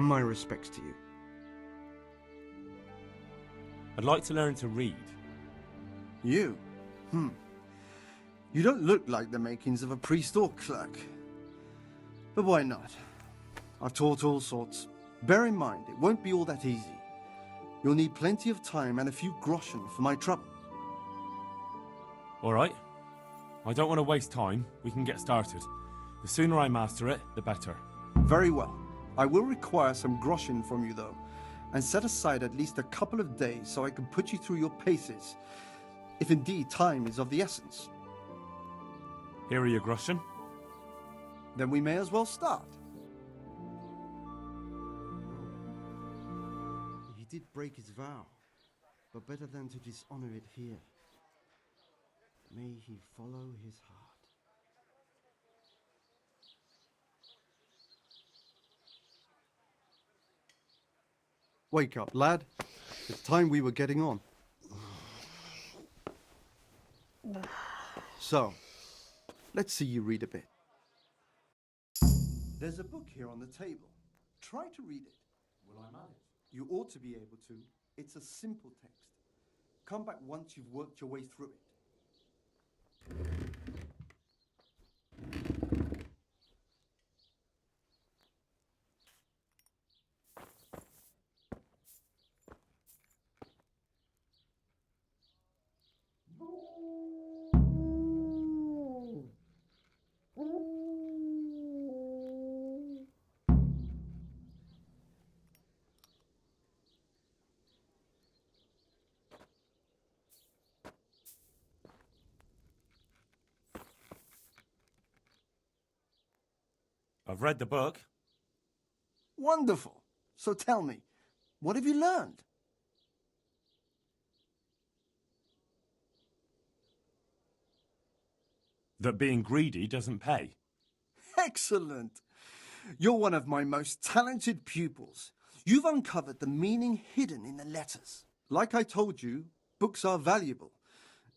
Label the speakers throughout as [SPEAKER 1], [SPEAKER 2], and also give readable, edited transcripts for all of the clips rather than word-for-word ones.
[SPEAKER 1] My respects to you.
[SPEAKER 2] I'd like to learn to read.
[SPEAKER 1] You? You don't look like the makings of a priest or clerk. But why not? I've taught all sorts. Bear in mind, it won't be all that easy. You'll need plenty of time and a few groschen for my trouble.
[SPEAKER 2] All right. I don't want to waste time. We can get started. The sooner I master it, the better.
[SPEAKER 1] Very well. I will require some groschen from you, though, and set aside at least a couple of days so I can put you through your paces, if indeed time is of the essence.
[SPEAKER 2] Here are your groschen.
[SPEAKER 1] Then we may as well start. He did break his vow, but better than to dishonor it here. May he follow his heart. Wake up, lad. It's time we were getting on. So, let's see you read a bit. There's a book here on the table. Try to read it.
[SPEAKER 2] Will I manage?
[SPEAKER 1] You ought to be able to. It's a simple text. Come back once you've worked your way through it.
[SPEAKER 2] I've read the book.
[SPEAKER 1] Wonderful. So tell me, what have you learned?
[SPEAKER 2] That being greedy doesn't pay.
[SPEAKER 1] Excellent. You're one of my most talented pupils. You've uncovered the meaning hidden in the letters. Like I told you, books are valuable,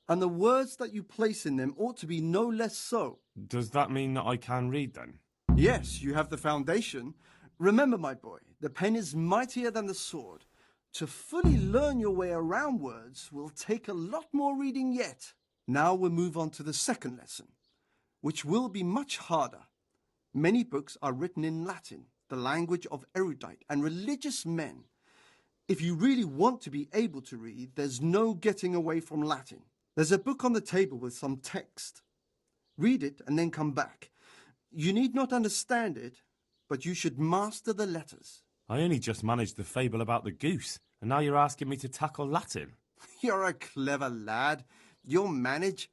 [SPEAKER 1] and the words that you place in them ought to be no less so.
[SPEAKER 2] Does that mean that I can read then?
[SPEAKER 1] Yes, you have the foundation. Remember, my boy, the pen is mightier than the sword. To fully learn your way around words will take a lot more reading yet. Now we'll move on to the second lesson, which will be much harder. Many books are written in Latin, the language of erudite and religious men. If you really want to be able to read, there's no getting away from Latin. There's a book on the table with some text. Read it and then come back. You need not understand it, but you should master the letters.
[SPEAKER 2] I only just managed the fable about the goose, and now you're asking me to tackle Latin.
[SPEAKER 1] You're a clever lad. You'll manage.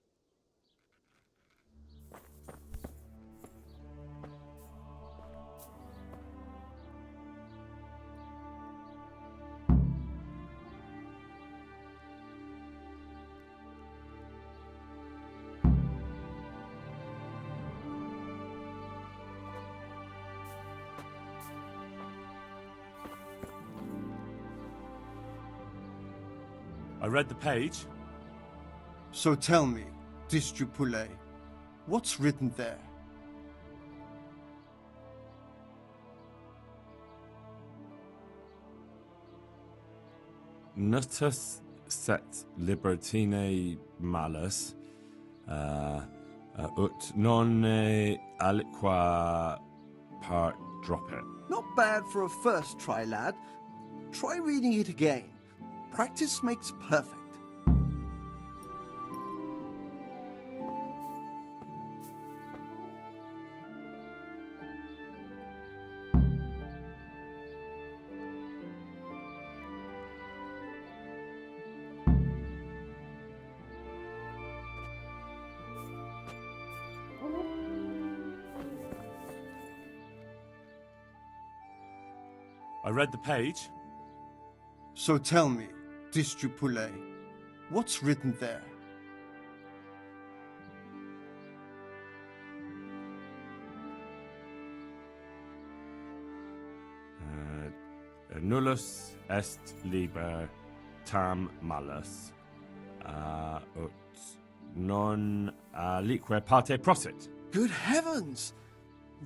[SPEAKER 2] I read the page.
[SPEAKER 1] So tell me, Distrupule, what's written there?
[SPEAKER 2] Nutus set libertine malus, ut non aliqua part drop it.
[SPEAKER 1] Not bad for a first try, lad. Try reading it again. Practice makes perfect.
[SPEAKER 2] I read the page.
[SPEAKER 1] So tell me, Distrupule, what's written there?
[SPEAKER 2] Nullus est liber tam malus, ut non alique parte prosit.
[SPEAKER 1] Good heavens!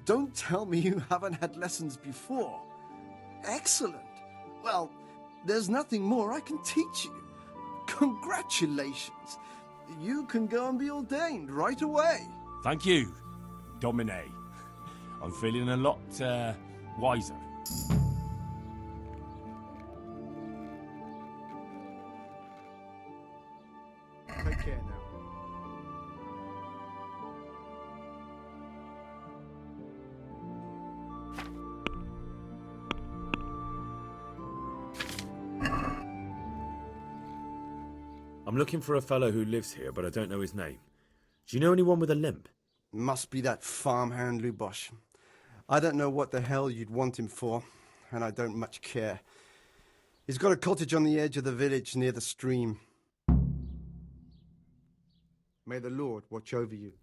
[SPEAKER 1] Don't tell me you haven't had lessons before. Excellent. Well, there's nothing more I can teach you. Congratulations. You can go and be ordained right away.
[SPEAKER 2] Thank you, Domine. I'm feeling a lot, wiser.
[SPEAKER 1] Take care now.
[SPEAKER 2] I'm looking for a fellow who lives here, but I don't know his name. Do you know anyone with a limp?
[SPEAKER 1] Must be that farmhand Lubosh. I don't know what the hell you'd want him for, and I don't much care. He's got a cottage on the edge of the village near the stream. May the Lord watch over you.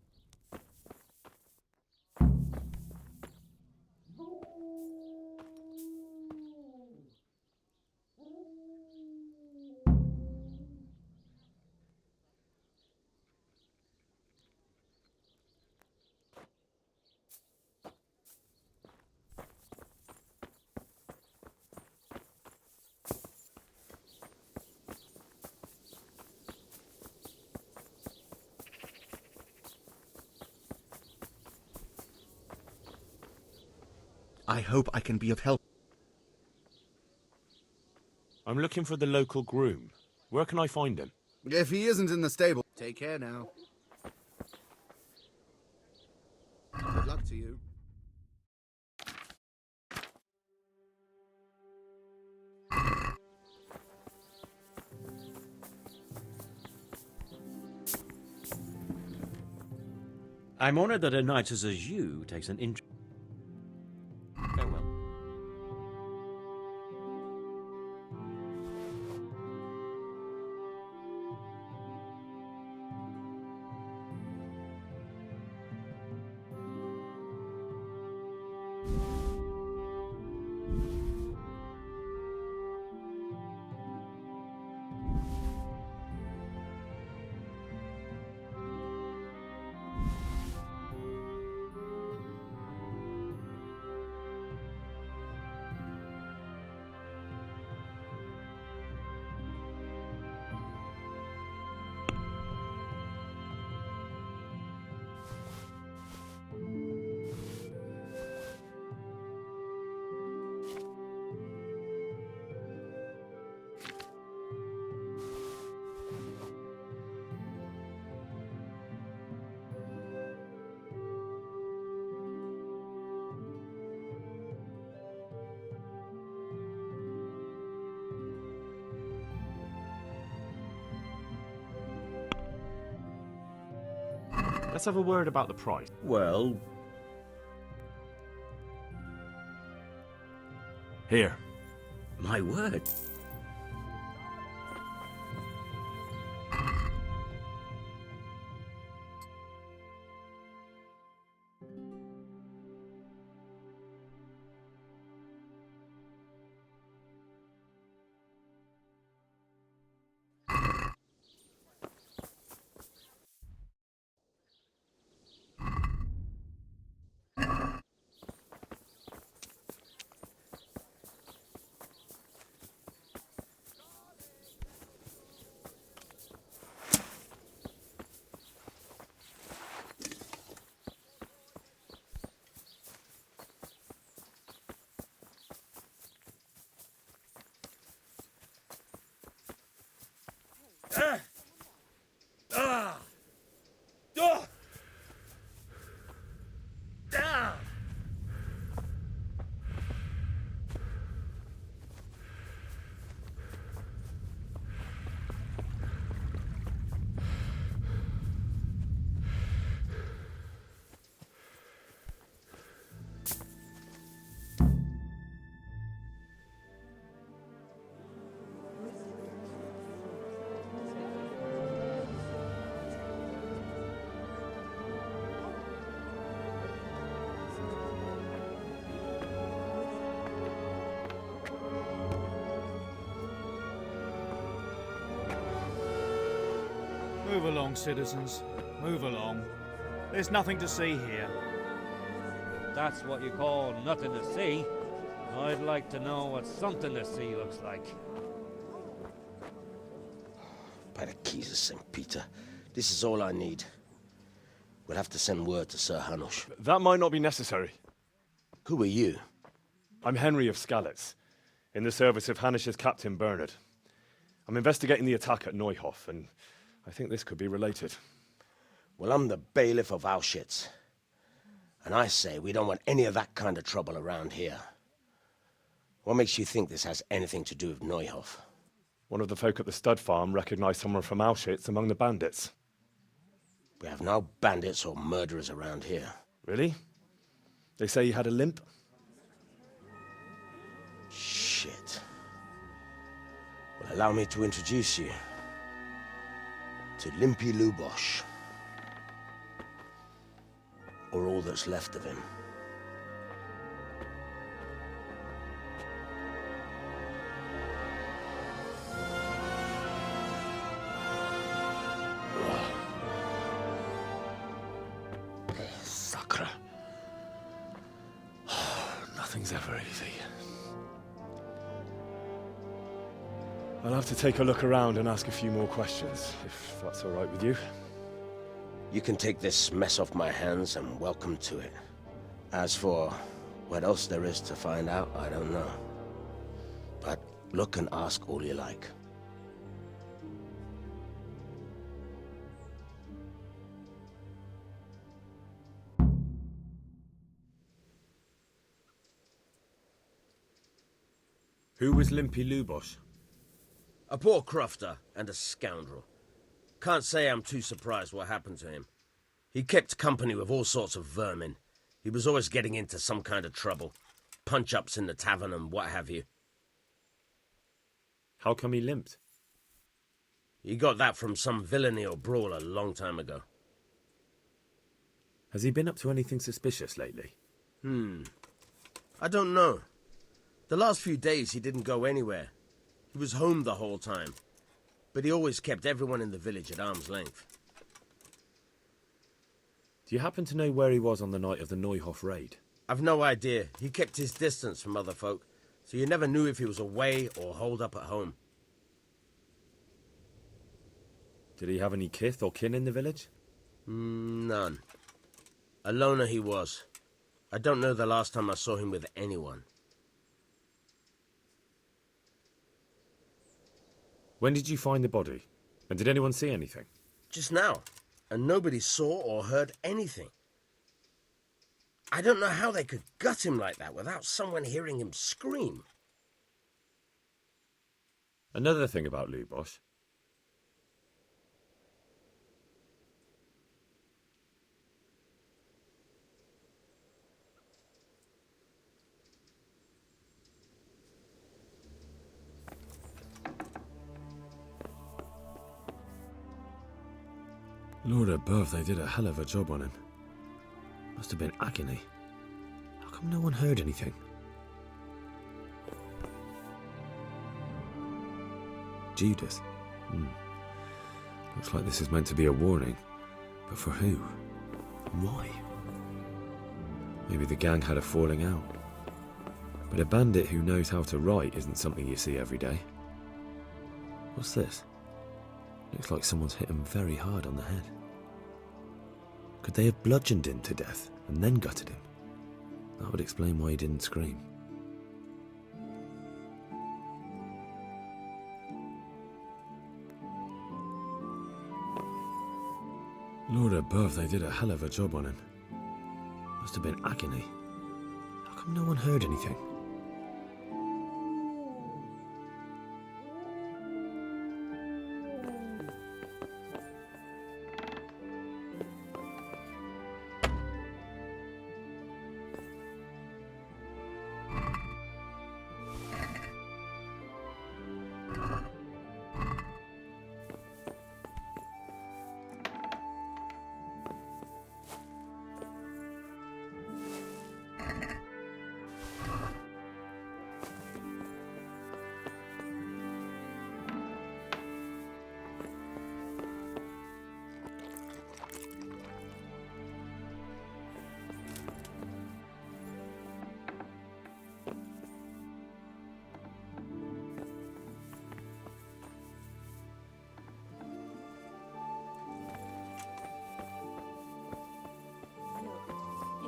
[SPEAKER 3] I hope I can be of help.
[SPEAKER 2] I'm looking for the local groom. Where can I find him?
[SPEAKER 3] If he isn't in the stable, take care now. Good luck to you.
[SPEAKER 4] I'm honored that a knight such as you takes an interest. Farewell.
[SPEAKER 2] Let's have a word about the price.
[SPEAKER 4] Well,
[SPEAKER 2] Here.
[SPEAKER 4] my word.
[SPEAKER 5] Move along, citizens. Move along. There's nothing to see here.
[SPEAKER 6] That's what you call nothing to see.
[SPEAKER 4] I'd like to know what something to see looks like.
[SPEAKER 6] By the keys of St. Peter, this is all I need. We'll have to send word to Sir Hanush.
[SPEAKER 2] That might not be necessary.
[SPEAKER 6] Who are you?
[SPEAKER 2] I'm Henry of Skalitz, in the service of Hanush's Captain Bernard. I'm investigating the attack at Neuhof, and I think this could be related.
[SPEAKER 6] Well, I'm the bailiff of Auschwitz. And I say we don't want any of that kind of trouble around here. What makes you think this has anything to do with Neuhof?
[SPEAKER 2] One of the folk at the stud farm recognized someone from Auschwitz among the bandits.
[SPEAKER 6] We have no bandits or murderers around here.
[SPEAKER 2] Really? They say he had a limp?
[SPEAKER 6] Shit. Well, allow me to introduce you to Limpy Lubosh. Or all that's left of him.
[SPEAKER 2] Sacre. Nothing's ever easy. I'll have to take a look around and ask a few more questions, if that's all right with you.
[SPEAKER 6] You can take this mess off my hands and welcome to it. As for what else there is to find out, I don't know. But look and ask all you like.
[SPEAKER 4] Who was Limpy Lubosh?
[SPEAKER 6] A poor crofter and a scoundrel. Can't say I'm too surprised what happened to him. He kept company with all sorts of vermin. He was always getting into some kind of trouble. Punch-ups in the tavern and what have you.
[SPEAKER 4] How come he limped?
[SPEAKER 6] He got that from some villainy or brawl a long time ago.
[SPEAKER 4] Has he been up to anything suspicious lately?
[SPEAKER 6] I don't know. The last few days he didn't go anywhere. He was home the whole time. But he always kept everyone in the village at arm's length.
[SPEAKER 4] Do you happen to know where he was on the night of the Neuhof raid?
[SPEAKER 6] I've no idea. He kept his distance from other folk, so you never knew if he was away or holed up at home.
[SPEAKER 4] Did he have any kith or kin in the village?
[SPEAKER 6] None. A loner he was. I don't know the last time I saw him with anyone.
[SPEAKER 4] When did you find the body? And did anyone see anything?
[SPEAKER 6] Just now. And nobody saw or heard anything. I don't know how they could gut him like that without someone hearing him scream.
[SPEAKER 4] Another thing about Lubosh. Lord above, they did a hell of a job on him. Must have been agony. How come no one heard anything? Judas. Looks like this is meant to be a warning. But for who? And why? Maybe the gang had a falling out. But a bandit who knows how to write isn't something you see every day. What's this? Looks like someone's hit him very hard on the head. Could they have bludgeoned him to death and then gutted him? That would explain why he didn't scream. Lord above, they did a hell of a job on him. Must have been agony. How come no one heard anything?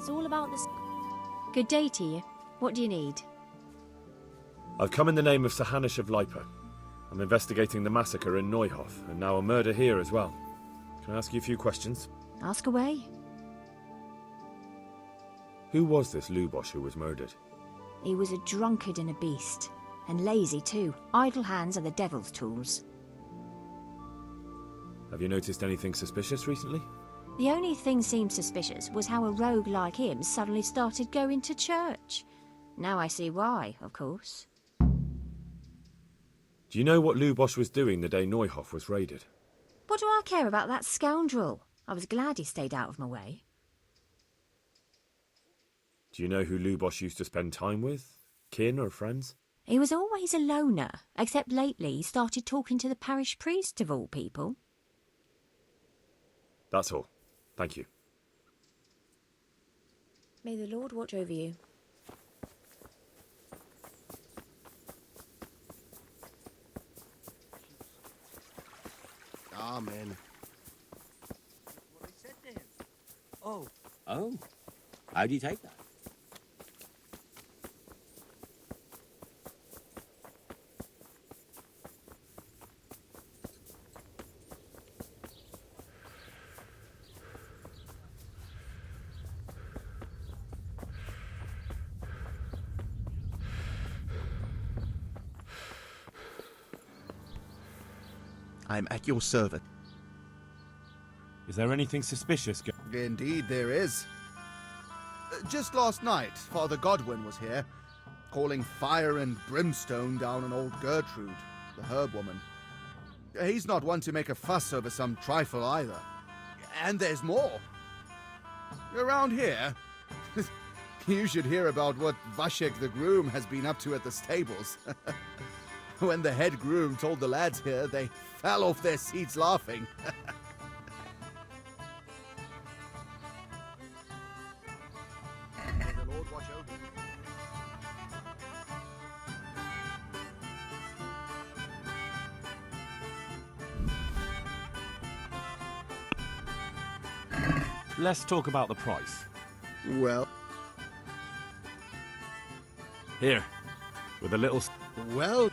[SPEAKER 7] It's all about the... Good day to you. What do you need?
[SPEAKER 4] I've come in the name of Sir Hanish of Lipa. I'm investigating the massacre in Neuhof, and now a murder here as well. Can I ask you a few questions?
[SPEAKER 7] Ask away.
[SPEAKER 4] Who was this Lubosh who was murdered?
[SPEAKER 7] He was a drunkard and a beast. And lazy too. Idle hands are the devil's tools.
[SPEAKER 4] Have you noticed anything suspicious recently?
[SPEAKER 7] The only thing seemed suspicious was how a rogue like him suddenly started going to church. Now I see why, of course.
[SPEAKER 4] Do you know what Lubosh was doing the day Neuhof was raided?
[SPEAKER 7] What do I care about that scoundrel? I was glad he stayed out of my way.
[SPEAKER 4] Do you know who Lubosh used to spend time with? Kin or friends?
[SPEAKER 7] He was always a loner, except lately he started talking to the parish priest of all people.
[SPEAKER 4] That's all. Thank you.
[SPEAKER 7] May the Lord watch over you.
[SPEAKER 3] Amen.
[SPEAKER 8] What I said to him. Oh. Oh. How do you take that?
[SPEAKER 3] I'm at your service.
[SPEAKER 2] Is there anything suspicious
[SPEAKER 3] Indeed there is. Just last night, Father Godwin was here, calling fire and brimstone down on old Gertrude, the herb woman. He's not one to make a fuss over some trifle either. And there's more. Around here, you should hear about what Vashek the groom has been up to at the stables. When the head groom told the lads here, they fell off their seats laughing. May the Lord watch over you.
[SPEAKER 2] Let's talk about the price.
[SPEAKER 3] Well,
[SPEAKER 2] Here, with a little...
[SPEAKER 3] well...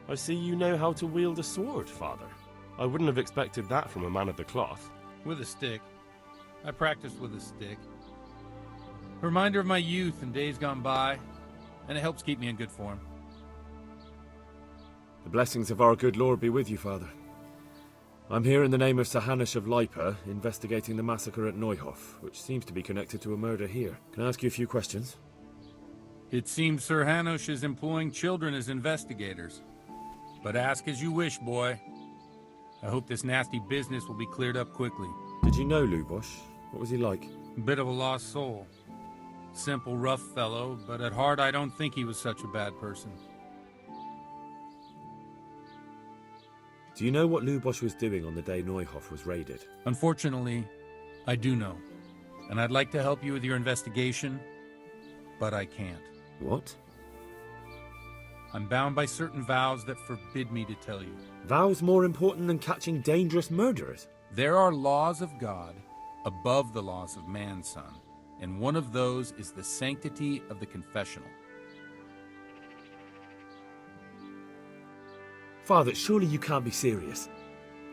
[SPEAKER 9] I see you know how to wield a sword, Father. I wouldn't have expected that from a man of the cloth.
[SPEAKER 5] With a stick. I practiced with a stick. A reminder of my youth and days gone by, and it helps keep me in good form.
[SPEAKER 4] The blessings of our good Lord be with you, Father. I'm here in the name of Sir Hanish of Lipa, investigating the massacre at Neuhof, which seems to be connected to a murder here. Can I ask you a few questions?
[SPEAKER 5] It seems Sir Hanush is employing children as investigators. But ask as you wish, boy. I hope this nasty business will be cleared up quickly.
[SPEAKER 4] Did you know Lubosh? What was he like?
[SPEAKER 5] Bit of a lost soul. Simple, rough fellow, but at heart I don't think he was such a bad person.
[SPEAKER 4] Do you know what Lubosh was doing on the day Neuhof was raided?
[SPEAKER 5] Unfortunately, I do know. And I'd like to help you with your investigation, but I can't.
[SPEAKER 4] What?
[SPEAKER 5] I'm bound by certain vows that forbid me to tell you.
[SPEAKER 4] Vows more important than catching dangerous murderers?
[SPEAKER 5] There are laws of God above the laws of man, son, and one of those is the sanctity of the confessional.
[SPEAKER 4] Father, surely you can't be serious.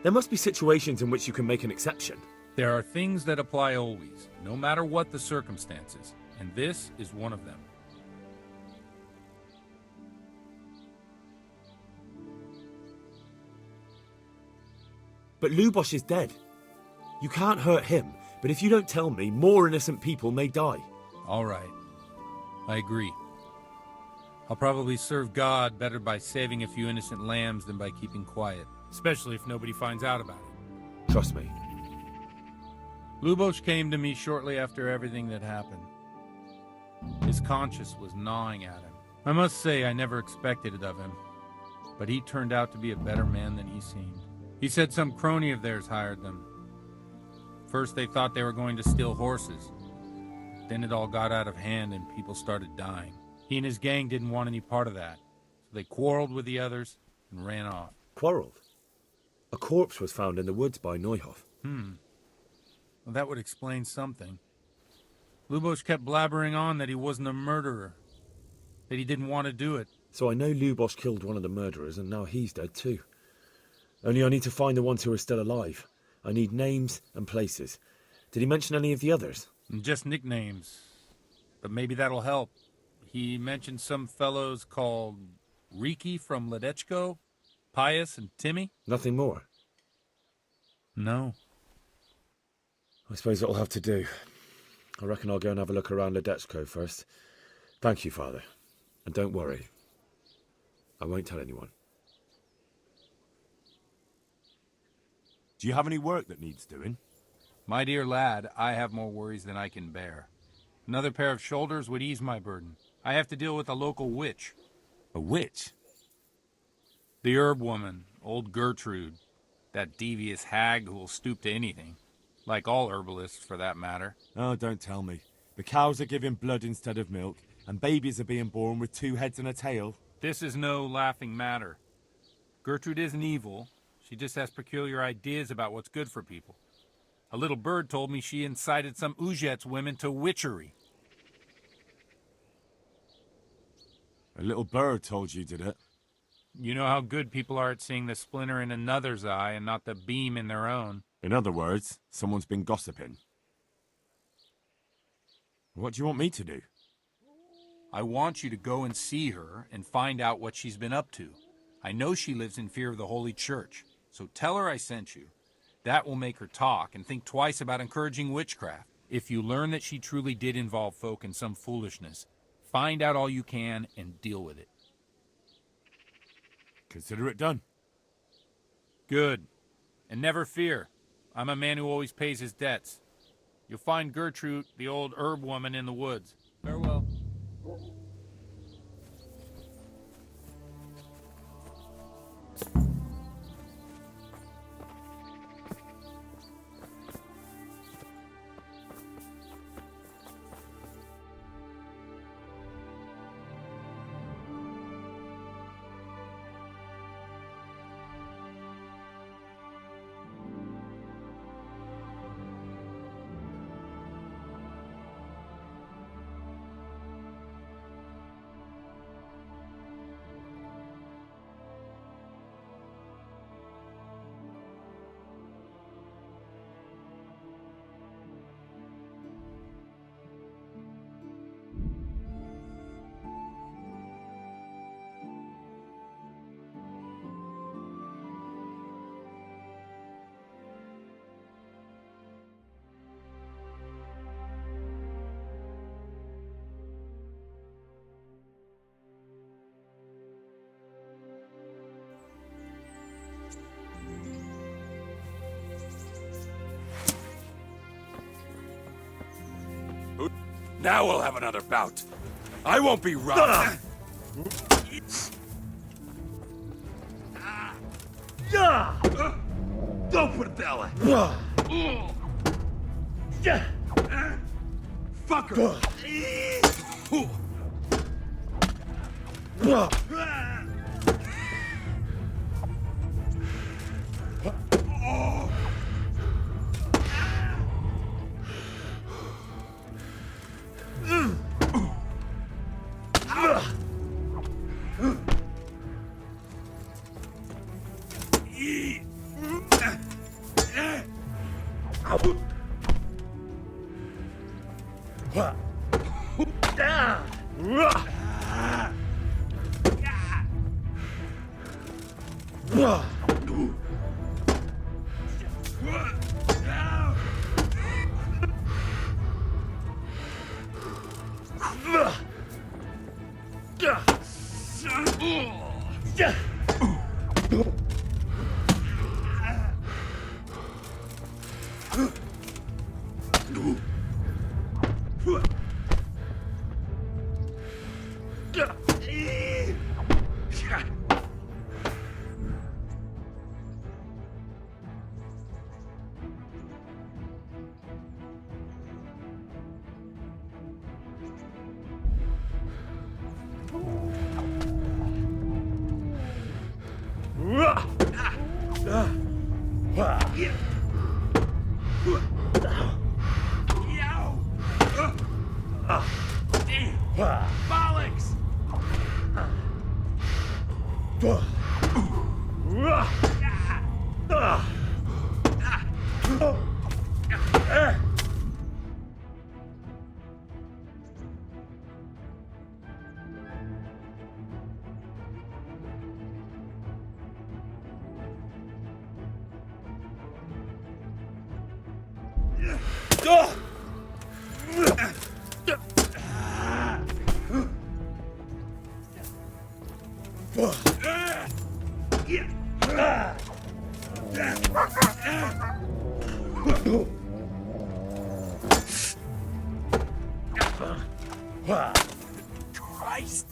[SPEAKER 4] There must be situations in which you can make an exception.
[SPEAKER 5] There are things that apply always, no matter what the circumstances, and this is one of them.
[SPEAKER 4] But Lubosh is dead. You can't hurt him, but if you don't tell me, more innocent people may die.
[SPEAKER 5] All right. I agree. I'll probably serve God better by saving a few innocent lambs than by keeping quiet, especially if nobody finds out about it.
[SPEAKER 4] Trust me.
[SPEAKER 5] Lubosh came to me shortly after everything that happened. His conscience was gnawing at him. I must say I never expected it of him, but he turned out to be a better man than he seemed. He said some crony of theirs hired them. First they thought they were going to steal horses. Then it all got out of hand and people started dying. He and his gang didn't want any part of that, so they quarreled with the others and ran off.
[SPEAKER 4] Quarrelled? A corpse was found in the woods by Neuhoff.
[SPEAKER 5] Well, that would explain something. Lubos kept blabbering on that he wasn't a murderer, that he didn't want to do it.
[SPEAKER 4] So I know Lubos killed one of the murderers, and now he's dead too. Only I need to find the ones who are still alive. I need names and places. Did he mention any of the others?
[SPEAKER 5] Just nicknames. But maybe that'll help. He mentioned some fellows called Riki from Ledechko, Pius and Timmy.
[SPEAKER 4] Nothing more?
[SPEAKER 5] No.
[SPEAKER 4] I suppose it'll have to do. I reckon I'll go and have a look around Ledechko first. Thank you, Father. And don't worry. I won't tell anyone.
[SPEAKER 9] Do you have any work that needs doing?
[SPEAKER 5] My dear lad, I have more worries than I can bear. Another pair of shoulders would ease my burden. I have to deal with a local witch.
[SPEAKER 9] A witch?
[SPEAKER 5] The herb woman, old Gertrude. That devious hag who will stoop to anything. Like all herbalists, for that matter.
[SPEAKER 9] Oh, don't tell me. The cows are giving blood instead of milk, and babies are being born with 2 heads and a tail.
[SPEAKER 5] This is no laughing matter. Gertrude isn't evil. She just has peculiar ideas about what's good for people. A little bird told me she incited some Uzhets women to witchery.
[SPEAKER 9] A little bird told you, did it?
[SPEAKER 5] You know how good people are at seeing the splinter in another's eye and not the beam in their own.
[SPEAKER 9] In other words, someone's been gossiping. What do you want me to do?
[SPEAKER 5] I want you to go and see her and find out what she's been up to. I know she lives in fear of the Holy Church, so tell her I sent you. That will make her talk and think twice about encouraging witchcraft. If you learn that she truly did involve folk in some foolishness, find out all you can and deal with it.
[SPEAKER 9] Consider it done.
[SPEAKER 5] Good. And never fear. I'm a man who always pays his debts. You'll find Gertrude, the old herb woman, in the woods. Farewell.
[SPEAKER 10] Now we'll have another bout. I won't be robbed. Don't put Bella. Fucker. Christ!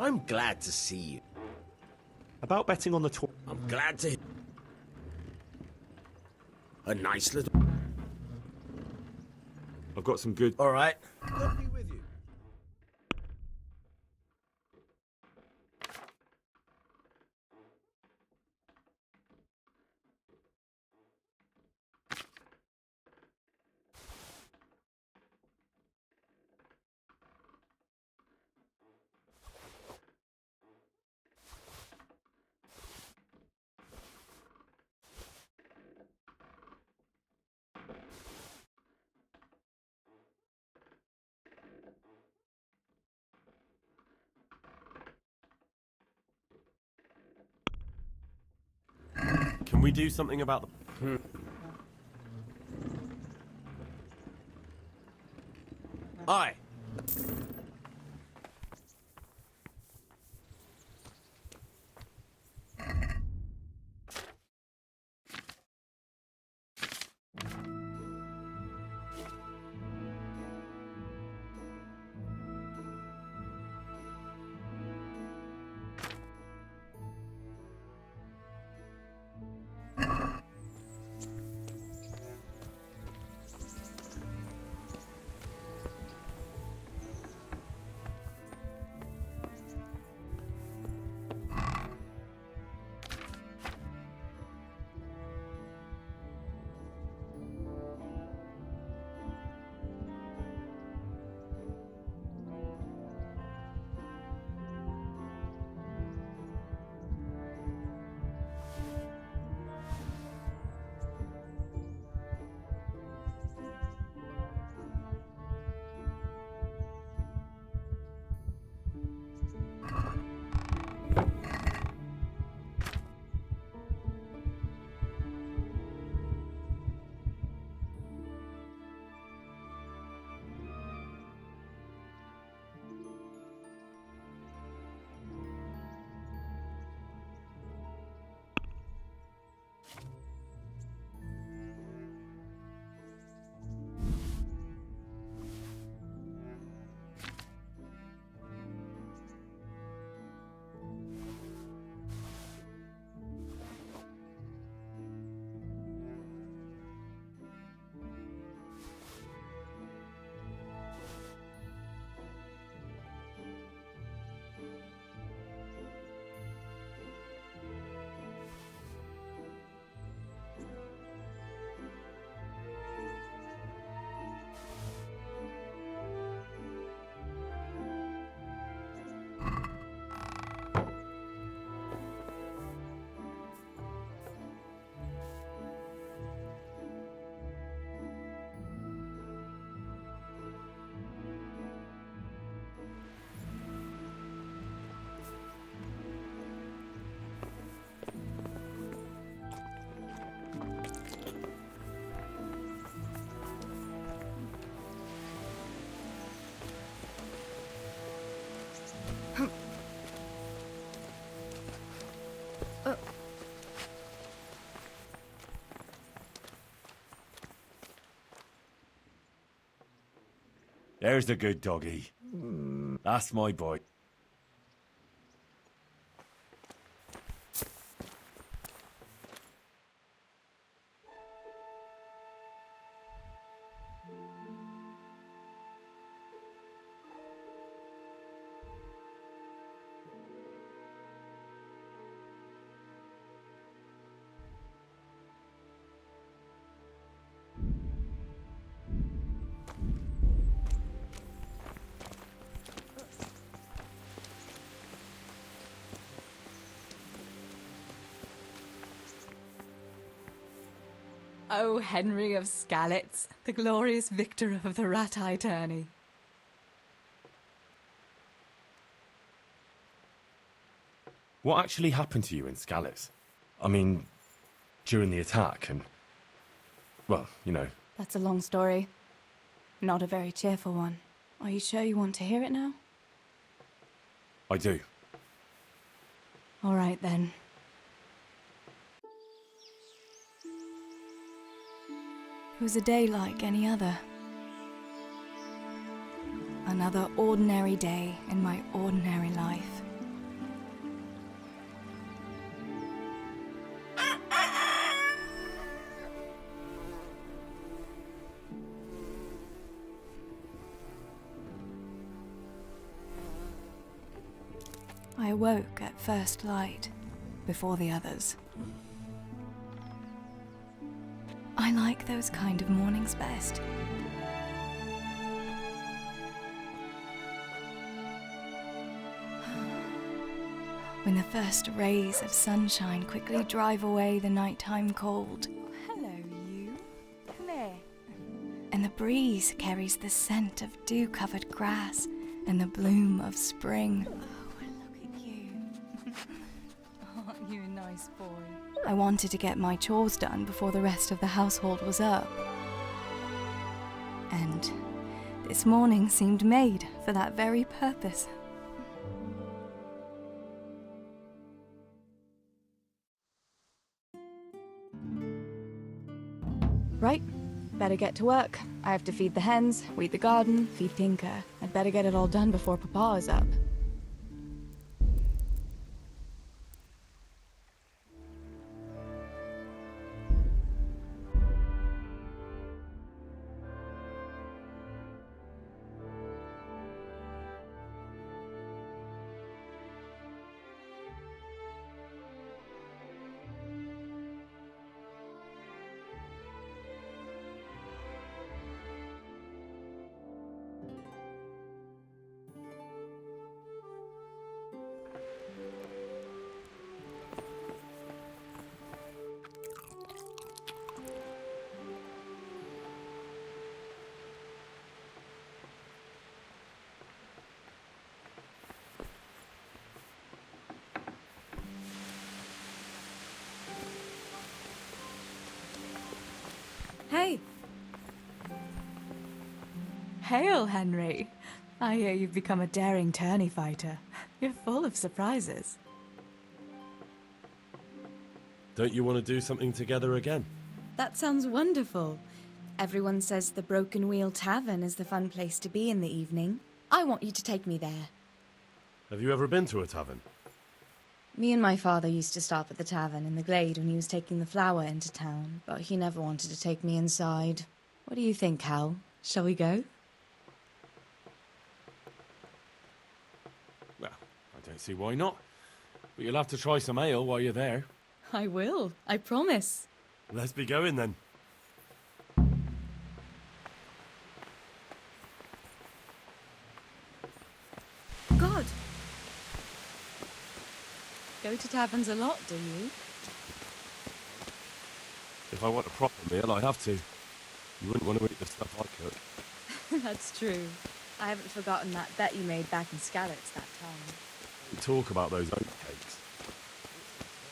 [SPEAKER 6] I'm glad to see you.
[SPEAKER 9] About betting on the tour.
[SPEAKER 6] I'm glad to... A nice little...
[SPEAKER 2] I've got some good...
[SPEAKER 6] All right. God be with you.
[SPEAKER 9] Can we do something about the...
[SPEAKER 6] Aye.
[SPEAKER 4] There's the good doggy. That's my boy.
[SPEAKER 11] Oh, Henry of Skalitz, the glorious victor of the rat-eye tourney.
[SPEAKER 2] What actually happened to you in Skalitz? I mean, during the attack and... well, you know.
[SPEAKER 11] That's a long story. Not a very cheerful one. Are you sure you want to hear it now?
[SPEAKER 2] I do.
[SPEAKER 11] All right, then. It was a day like any other. Another ordinary day in my ordinary life. I awoke at first light, before the others. I like those kind of mornings best. When the first rays of sunshine quickly drive away the nighttime cold. Hello, you. Come here. And the breeze carries the scent of dew-covered grass and the bloom of spring. You a nice boy. I wanted to get my chores done before the rest of the household was up. And this morning seemed made for that very purpose. Right, better get to work. I have to feed the hens, weed the garden, feed Tinker. I'd better get it all done before Papa is up. Hey! Hail, Henry. I hear you've become a daring tourney fighter. You're full of surprises.
[SPEAKER 9] Don't you want to do something together again?
[SPEAKER 11] That sounds wonderful. Everyone says the Broken Wheel Tavern is the fun place to be in the evening. I want you to take me there.
[SPEAKER 9] Have you ever been to a tavern?
[SPEAKER 11] Me and my father used to stop at the tavern in the glade when he was taking the flour into town, but he never wanted to take me inside. What do you think, Hal? Shall we go?
[SPEAKER 2] Well, I don't see why not. But you'll have to try some ale while you're there.
[SPEAKER 11] I will, I promise.
[SPEAKER 9] Let's be going then.
[SPEAKER 11] God! Go to taverns a lot, do you?
[SPEAKER 9] If I want a proper meal, I have to. You wouldn't want to eat the stuff I cook.
[SPEAKER 11] That's true. I haven't forgotten that bet you made back in Skalitz that time.
[SPEAKER 9] Don't talk about those oat cakes.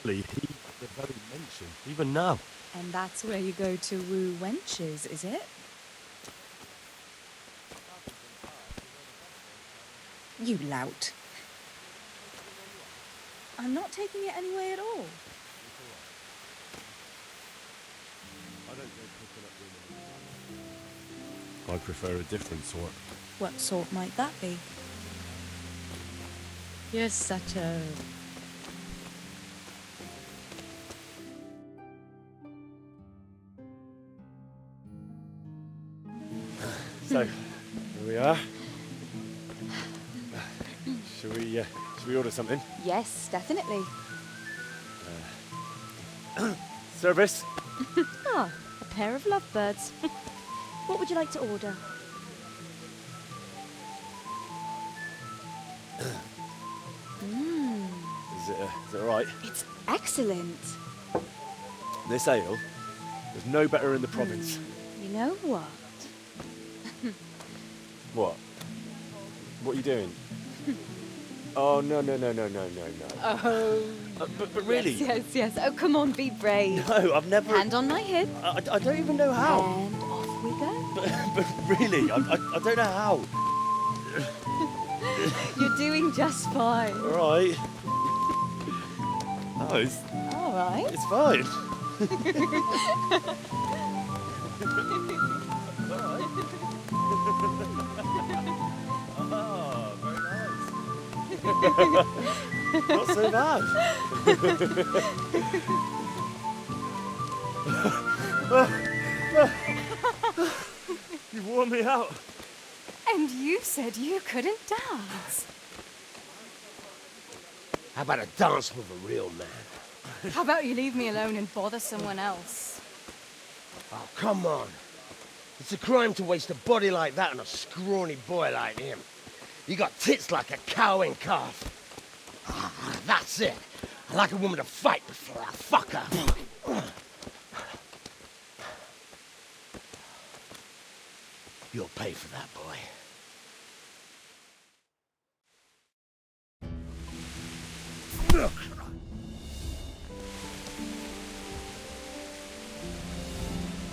[SPEAKER 9] Really, he the very mention, even now.
[SPEAKER 11] And that's where you go to woo wenches, is it? You lout. I'm not taking it anyway at all.
[SPEAKER 9] I don't go picking up women. I prefer a different sort.
[SPEAKER 12] What sort might that be? You're such a...
[SPEAKER 2] So, here we are. Should we order something?
[SPEAKER 11] Yes, definitely.
[SPEAKER 2] Service?
[SPEAKER 7] Ah, a pair of lovebirds. What would you like to order?
[SPEAKER 2] Is it all right?
[SPEAKER 11] It's excellent.
[SPEAKER 2] This ale, there's no better in the province.
[SPEAKER 7] You know what?
[SPEAKER 2] What? What are you doing? Oh, no.
[SPEAKER 11] Oh,
[SPEAKER 2] But really?
[SPEAKER 11] yes. Oh, come on, be brave.
[SPEAKER 2] No, I've never...
[SPEAKER 11] Hand on my hip.
[SPEAKER 2] I don't even know how.
[SPEAKER 11] And off we go.
[SPEAKER 2] But really, I don't know how.
[SPEAKER 11] You're doing just fine.
[SPEAKER 2] All right. Oh, it's
[SPEAKER 11] All right.
[SPEAKER 2] fine. Oh, very nice. Not so bad. You wore me out.
[SPEAKER 11] And you said you couldn't dance.
[SPEAKER 6] How about a dance with a real man?
[SPEAKER 11] How about you leave me alone and bother someone else?
[SPEAKER 6] Oh, come on. It's a crime to waste a body like that on a scrawny boy like him. You got tits like a cow in calf. Ah, that's it. I like a woman to fight before I fuck her. You'll pay for that, boy.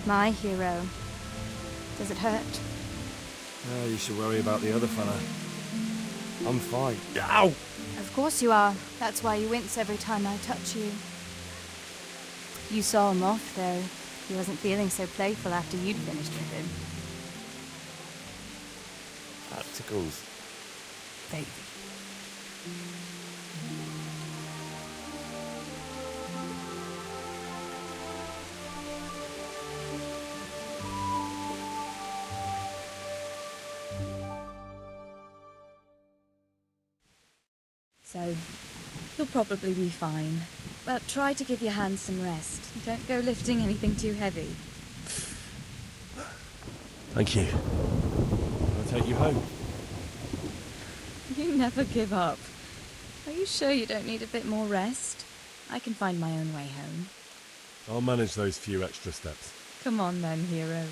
[SPEAKER 11] My hero. Does it hurt?
[SPEAKER 2] You should worry about the other fella. I'm fine. Ow!
[SPEAKER 11] Of course you are. That's why you wince every time I touch you. You saw him off, though. He wasn't feeling so playful after you'd finished with him.
[SPEAKER 2] That tickles.
[SPEAKER 11] Baby.
[SPEAKER 12] So, you'll probably be fine. But try to give your hands some rest. Don't go lifting anything too heavy.
[SPEAKER 2] Thank you. I'll take you home.
[SPEAKER 12] You never give up. Are you sure you don't need a bit more rest? I can find my own way home.
[SPEAKER 9] I'll manage those few extra steps.
[SPEAKER 12] Come on then, hero.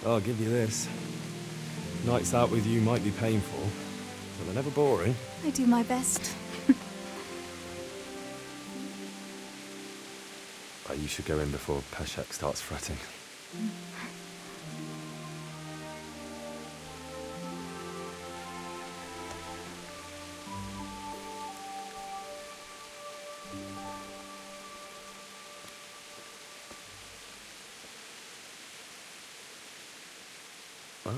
[SPEAKER 2] I'll give you this. Nights out with you might be painful, but they're never boring.
[SPEAKER 11] I do my best.
[SPEAKER 2] You should go in before Peshek starts fretting. Oh.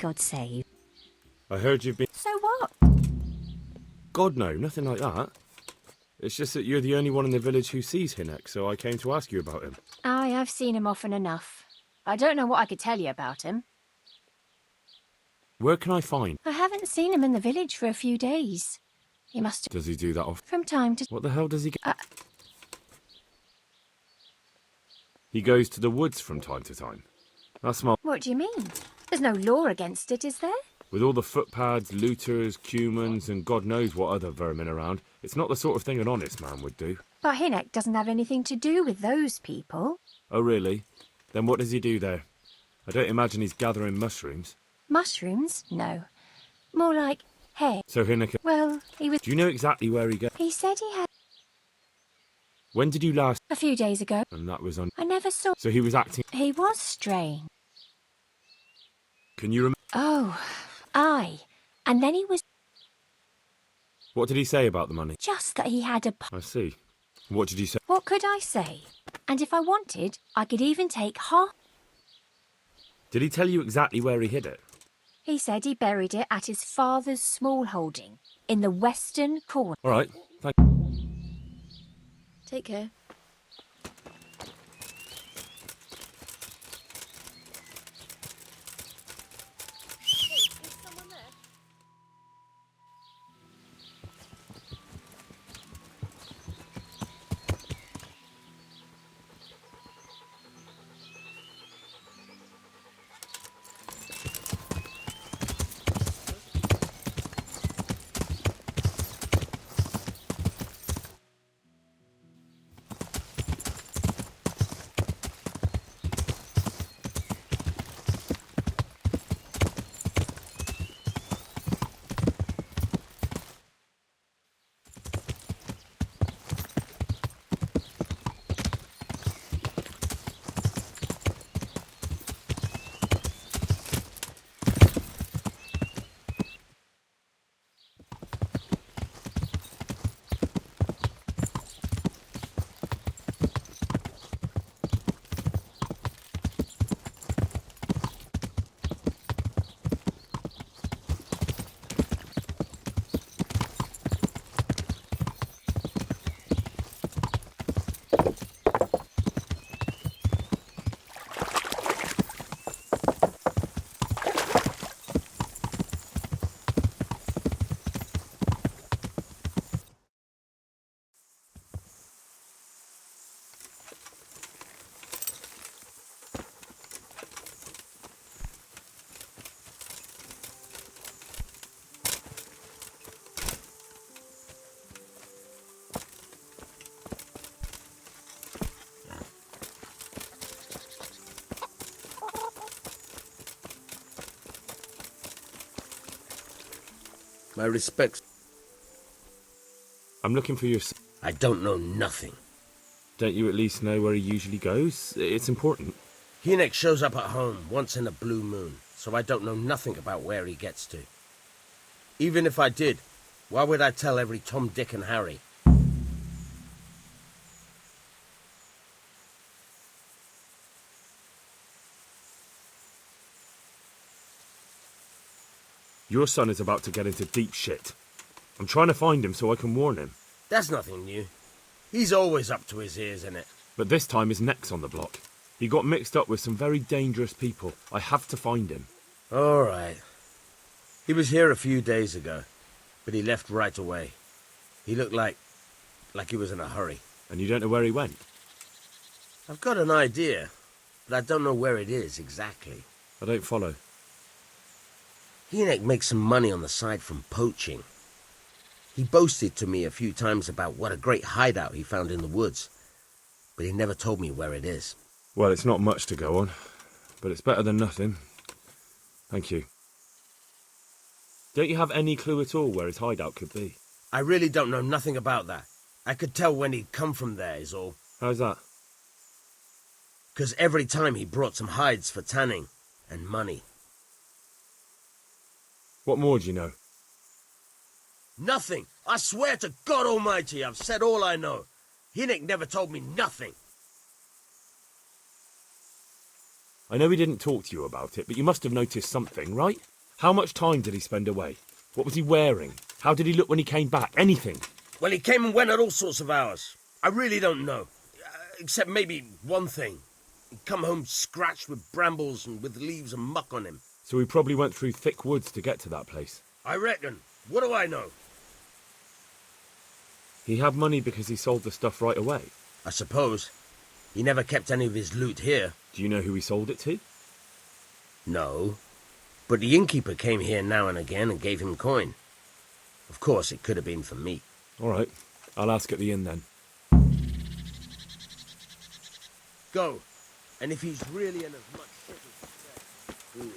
[SPEAKER 7] God save.
[SPEAKER 4] I heard you've been...
[SPEAKER 7] So what?
[SPEAKER 4] God, no, nothing like that. It's just that you're the only one in the village who sees Hinek, so I came to ask you about him.
[SPEAKER 7] Aye, I've seen him often enough. I don't know what I could tell you about him.
[SPEAKER 4] Where can I find...
[SPEAKER 7] I haven't seen him in the village for a few days. He must have...
[SPEAKER 4] Does he do that often?
[SPEAKER 7] From time to...
[SPEAKER 4] What the hell does he get? He goes to the woods from time to time. That's my...
[SPEAKER 7] What do you mean? There's no law against it, is there?
[SPEAKER 4] With all the footpads, looters, cumans, and God knows what other vermin around, it's not the sort of thing an honest man would do.
[SPEAKER 7] But Hinek doesn't have anything to do with those people.
[SPEAKER 4] Oh, really? Then what does he do there? I don't imagine he's gathering mushrooms.
[SPEAKER 7] Mushrooms? No. More like hair.
[SPEAKER 4] So Hinek...
[SPEAKER 7] Well, he was...
[SPEAKER 4] Do you know exactly where he goes?
[SPEAKER 7] He said he had...
[SPEAKER 4] When did you last...
[SPEAKER 7] A few days ago.
[SPEAKER 4] And that was on...
[SPEAKER 7] I never saw...
[SPEAKER 4] So he was acting...
[SPEAKER 7] He was strange.
[SPEAKER 4] Can you remember...
[SPEAKER 7] Oh, aye. And then he was...
[SPEAKER 4] What did he say about the money?
[SPEAKER 7] Just that he had a...
[SPEAKER 4] I see. What did he say?
[SPEAKER 7] What could I say? And if I wanted, I could even take half...
[SPEAKER 4] Did he tell you exactly where he hid it?
[SPEAKER 7] He said he buried it at his father's small holding, in the western corner.
[SPEAKER 4] All right, thank
[SPEAKER 7] Take care.
[SPEAKER 6] My respects.
[SPEAKER 4] I'm looking for your...
[SPEAKER 6] I don't know nothing.
[SPEAKER 4] Don't you at least know where he usually goes? It's important.
[SPEAKER 6] Hinek shows up at home once in a blue moon, so I don't know nothing about where he gets to. Even if I did, why would I tell every Tom, Dick and Harry?
[SPEAKER 4] Your son is about to get into deep shit. I'm trying to find him so I can warn him.
[SPEAKER 6] That's nothing new. He's always up to his ears in it.
[SPEAKER 4] But this time his neck's on the block. He got mixed up with some very dangerous people. I have to find him.
[SPEAKER 6] All right. He was here a few days ago, but he left right away. He looked like he was in a hurry.
[SPEAKER 4] And you don't know where he went?
[SPEAKER 6] I've got an idea, but I don't know where it is exactly.
[SPEAKER 4] I don't follow.
[SPEAKER 6] Hinek makes some money on the side from poaching. He boasted to me a few times about what a great hideout he found in the woods, but he never told me where it is.
[SPEAKER 4] Well, it's not much to go on, but it's better than nothing. Thank you. Don't you have any clue at all where his hideout could be?
[SPEAKER 6] I really don't know nothing about that. I could tell when he'd come from there, is all.
[SPEAKER 4] How's that?
[SPEAKER 6] 'Cause every time he brought some hides for tanning and money.
[SPEAKER 4] What more do you know?
[SPEAKER 6] Nothing! I swear to God Almighty, I've said all I know. Hinek never told me nothing.
[SPEAKER 4] I know he didn't talk to you about it, but you must have noticed something, right?
[SPEAKER 2] How much time did he spend away? What was he wearing? How did he look when he came back? Anything?
[SPEAKER 6] Well, he came and went at all sorts of hours. I really don't know. Except maybe one thing. He'd come home scratched with brambles and with leaves and muck on him.
[SPEAKER 2] So he probably went through thick woods to get to that place.
[SPEAKER 6] I reckon. What do I know?
[SPEAKER 2] He had money because he sold the stuff right away.
[SPEAKER 6] I suppose. He never kept any of his loot here.
[SPEAKER 2] Do you know who he sold it to?
[SPEAKER 6] No. But the innkeeper came here now and again and gave him coin. Of course, it could have been for me.
[SPEAKER 2] All right. I'll ask at the inn then.
[SPEAKER 6] Go. And if he's really in as much shit as he said...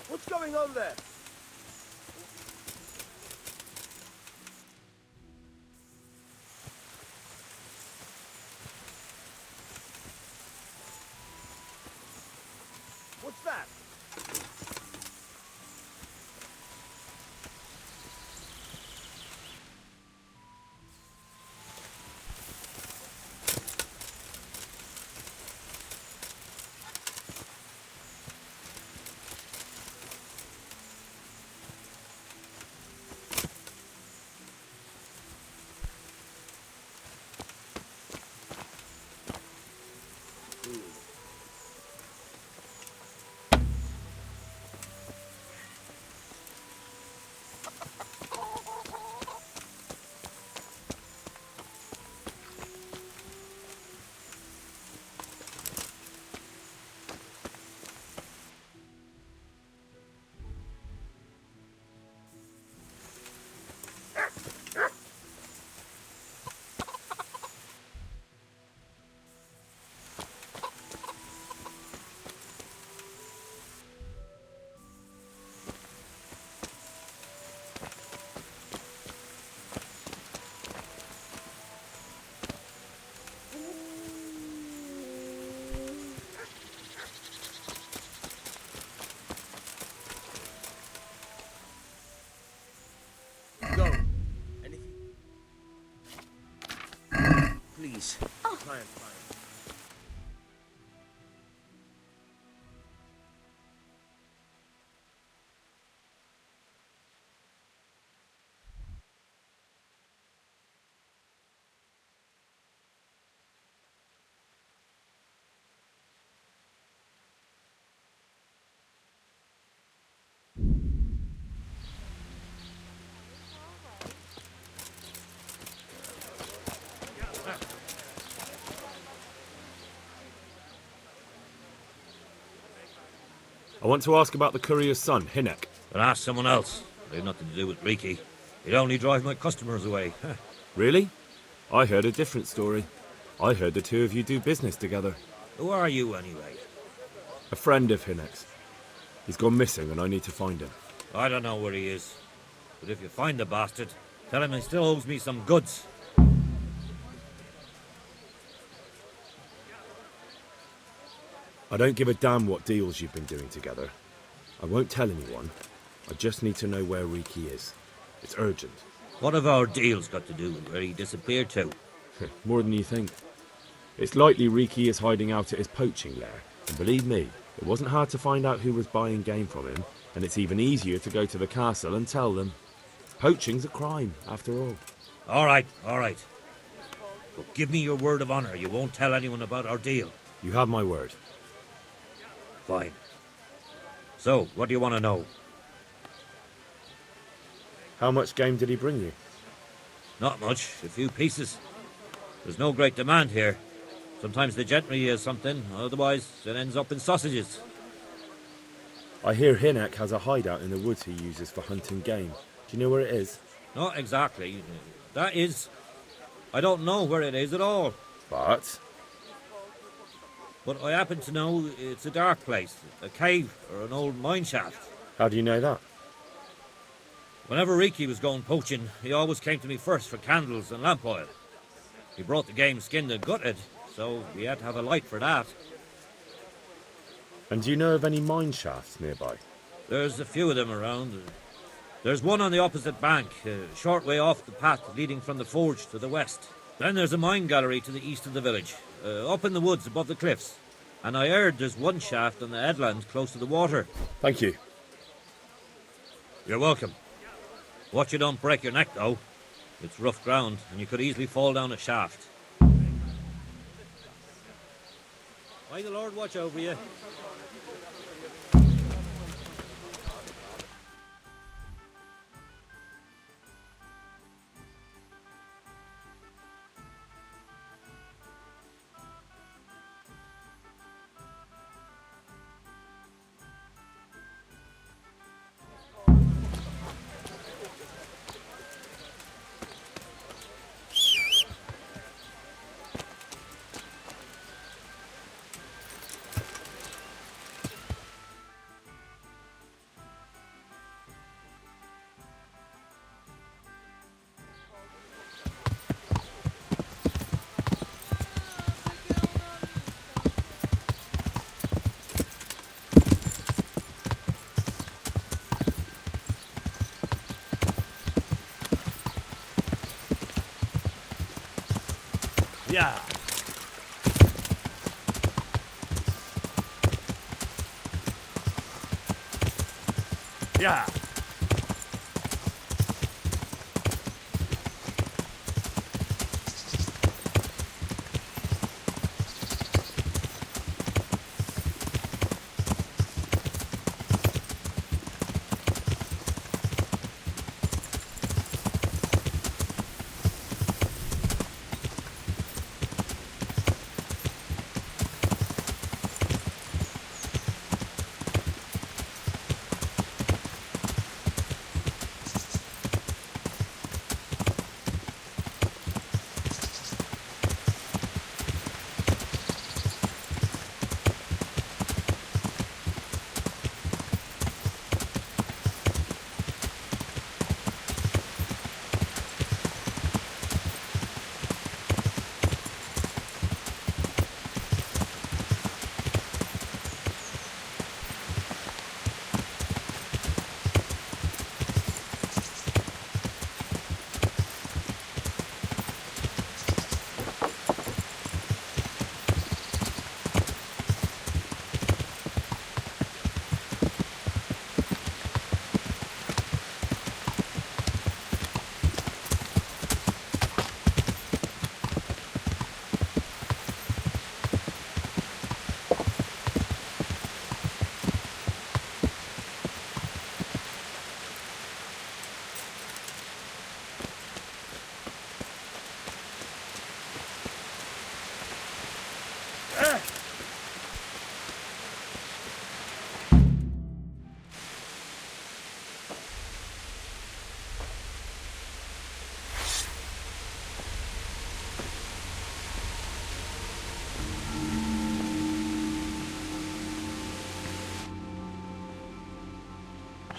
[SPEAKER 6] What's going on there? What's that? Go. And if you... Please, try and find him.
[SPEAKER 2] I want to ask about the courier's son, Hinek.
[SPEAKER 13] But ask someone else. They have nothing to do with Riki. He'd only drive my customers away.
[SPEAKER 2] Really? I heard a different story. I heard the two of you do business together.
[SPEAKER 13] Who are you, anyway?
[SPEAKER 2] A friend of Hinek's. He's gone missing and I need to find him.
[SPEAKER 13] I don't know where he is. But if you find the bastard, tell him he still owes me some goods.
[SPEAKER 2] I don't give a damn what deals you've been doing together. I won't tell anyone. I just need to know where Riki is. It's urgent.
[SPEAKER 13] What have our deals got to do with where he disappeared to?
[SPEAKER 2] More than you think. It's likely Riki is hiding out at his poaching lair. And believe me, it wasn't hard to find out who was buying game from him, and it's even easier to go to the castle and tell them. Poaching's a crime, after all.
[SPEAKER 13] All right. But give me your word of honor you won't tell anyone about our deal.
[SPEAKER 2] You have my word.
[SPEAKER 13] Fine. So, what do you want to know?
[SPEAKER 2] How much game did he bring you?
[SPEAKER 13] Not much, a few pieces. There's no great demand here. Sometimes the gentry has something, otherwise it ends up in sausages.
[SPEAKER 2] I hear Hinek has a hideout in the woods he uses for hunting game. Do you know where it is?
[SPEAKER 13] Not exactly. That is... I don't know where it is at all.
[SPEAKER 2] But
[SPEAKER 13] I happen to know it's a dark place, a cave or an old mine shaft.
[SPEAKER 2] How do you know that?
[SPEAKER 13] Whenever Riki was going poaching, he always came to me first for candles and lamp oil. He brought the game skinned and gutted, so we had to have a light for that.
[SPEAKER 2] And do you know of any mine shafts nearby?
[SPEAKER 13] There's a few of them around. There's one on the opposite bank, a short way off the path leading from the forge to the west. Then there's a mine gallery to the east of the village, up in the woods above the cliffs. And I heard there's one shaft on the headland close to the water.
[SPEAKER 2] Thank you.
[SPEAKER 13] You're welcome. Watch you don't break your neck, though. It's rough ground, and you could easily fall down a shaft. May the Lord watch over you.
[SPEAKER 9] Yeah. Yeah.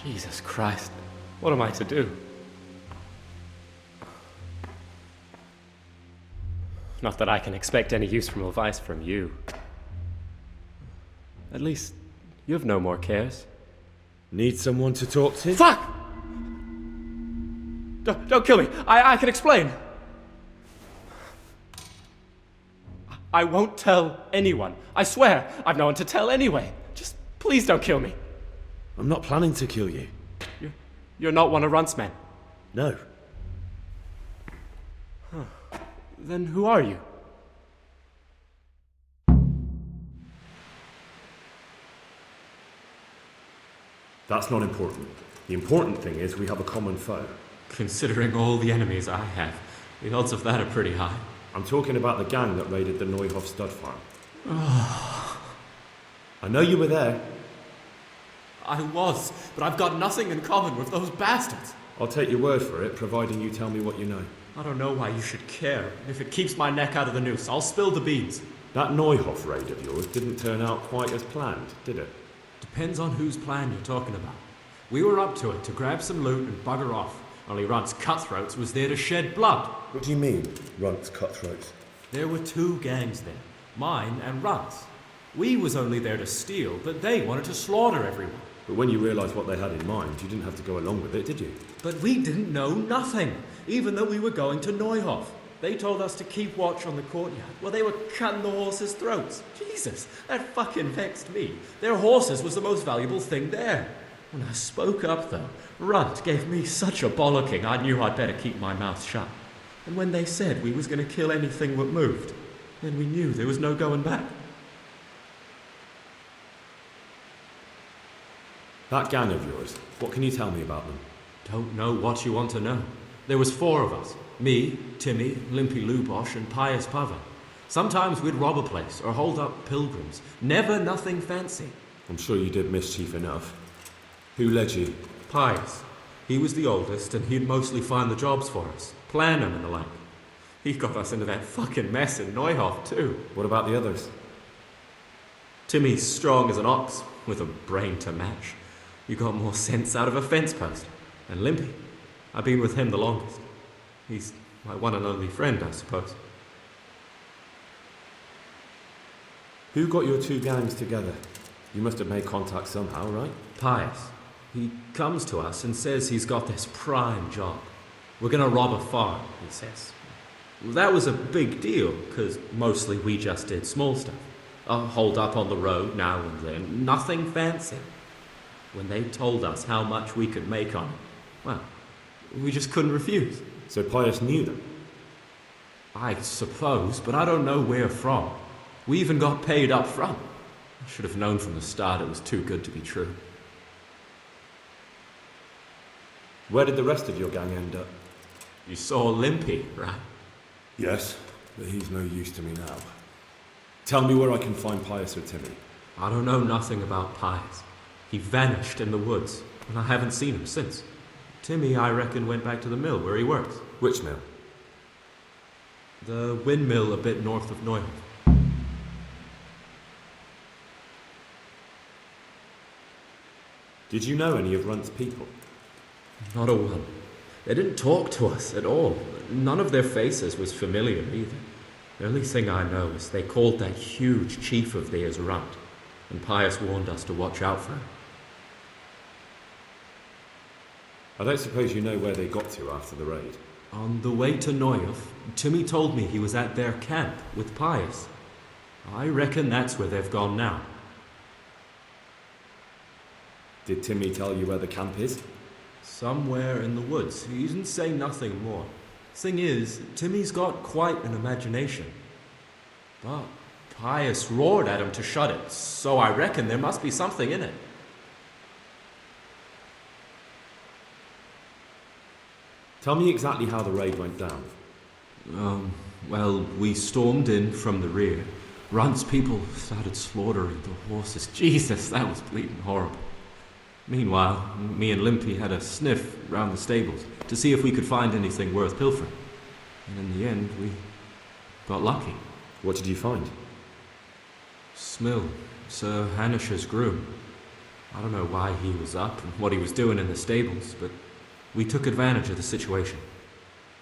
[SPEAKER 14] Jesus Christ, what am I to do? Not that I can expect any useful advice from you. At least, you have no more cares.
[SPEAKER 2] Need someone to talk to?
[SPEAKER 14] Fuck! Don't kill me. I can explain. I won't tell anyone. I swear, I've no one to tell anyway. Just please don't kill me.
[SPEAKER 2] I'm not planning to kill you.
[SPEAKER 14] You're not one of Runt's men?
[SPEAKER 2] No.
[SPEAKER 14] Huh. Then who are you?
[SPEAKER 2] That's not important. The important thing is we have a common foe.
[SPEAKER 14] Considering all the enemies I have, the odds of that are pretty high.
[SPEAKER 2] I'm talking about the gang that raided the Neuhof stud farm. I know you were there.
[SPEAKER 14] I was, but I've got nothing in common with those bastards.
[SPEAKER 2] I'll take your word for it, providing you tell me what you know.
[SPEAKER 14] I don't know why you should care. If it keeps my neck out of the noose, I'll spill the beans.
[SPEAKER 2] That Neuhof raid of yours didn't turn out quite as planned, did it?
[SPEAKER 14] Depends on whose plan you're talking about. We were up to it to grab some loot and bugger off. Only Runt's cutthroats was there to shed blood.
[SPEAKER 2] What do you mean, Runt's cutthroats?
[SPEAKER 14] There were two gangs there. Mine and Runt's. We was only there to steal, but they wanted to slaughter everyone.
[SPEAKER 4] But when you realised what they had in mind, you didn't have to go along with it, did you?
[SPEAKER 14] But we didn't know nothing, even though we were going to Neuhof. They told us to keep watch on the courtyard. Well, they were cutting the horses' throats. Jesus, that fucking vexed me. Their horses was the most valuable thing there. When I spoke up, though, Runt gave me such a bollocking I knew I'd better keep my mouth shut. And when they said we was going to kill anything that moved, then we knew there was no going back.
[SPEAKER 4] That gang of yours, what can you tell me about them?
[SPEAKER 14] Don't know what you want to know. There was 4 of us. Me, Timmy, Limpy Lubosh, and Pius Pava. Sometimes we'd rob a place or hold up pilgrims. Never nothing fancy.
[SPEAKER 4] I'm sure you did mischief enough. Who led you?
[SPEAKER 14] Pius. He was the oldest, and he'd mostly find the jobs for us. Plan them and the like. He got us into that fucking mess in Neuhof, too.
[SPEAKER 4] What about the others?
[SPEAKER 14] Timmy's strong as an ox, with a brain to match. You got more sense out of a fence post. And Limpy, I've been with him the longest. He's my one and only friend, I suppose.
[SPEAKER 4] Who got your 2 gangs together? You must have made contact somehow, right?
[SPEAKER 14] Pius. He comes to us and says he's got this prime job. We're gonna rob a farm, he says. That was a big deal, because mostly we just did small stuff. Hold up on the road now and then, nothing fancy. When they told us how much we could make on it, well, we just couldn't refuse.
[SPEAKER 4] So Pius knew them?
[SPEAKER 14] I suppose, but I don't know where from. We even got paid up front. I should have known from the start it was too good to be true.
[SPEAKER 4] Where did the rest of your gang end up?
[SPEAKER 14] You saw Limpy, right?
[SPEAKER 4] Yes, but he's no use to me now. Tell me where I can find Pius or Timmy.
[SPEAKER 14] I don't know nothing about Pius. He vanished in the woods, and I haven't seen him since. Timmy, I reckon, went back to the mill where he works.
[SPEAKER 4] Which mill?
[SPEAKER 14] The windmill a bit north of Neuhof.
[SPEAKER 4] Did you know any of Runt's people?
[SPEAKER 14] Not a one. They didn't talk to us at all. None of their faces was familiar either. The only thing I know is they called that huge chief of theirs Runt, and Pius warned us to watch out for him.
[SPEAKER 4] I don't suppose you know where they got to after the raid?
[SPEAKER 14] On the way to Neuhof, Timmy told me he was at their camp with Pius. I reckon that's where they've gone now.
[SPEAKER 4] Did Timmy tell you where the camp is?
[SPEAKER 14] Somewhere in the woods. He didn't say nothing more. Thing is, Timmy's got quite an imagination. But Pius roared at him to shut it, so I reckon there must be something in it.
[SPEAKER 4] Tell me exactly how the raid went down.
[SPEAKER 14] Well, we stormed in from the rear. Runt's people started slaughtering the horses. Jesus, that was bleeding horrible. Meanwhile, me and Limpy had a sniff round the stables to see if we could find anything worth pilfering. And in the end, we got lucky.
[SPEAKER 4] What did you find?
[SPEAKER 14] Smill, Sir Hanish's groom. I don't know why he was up and what he was doing in the stables, but we took advantage of the situation.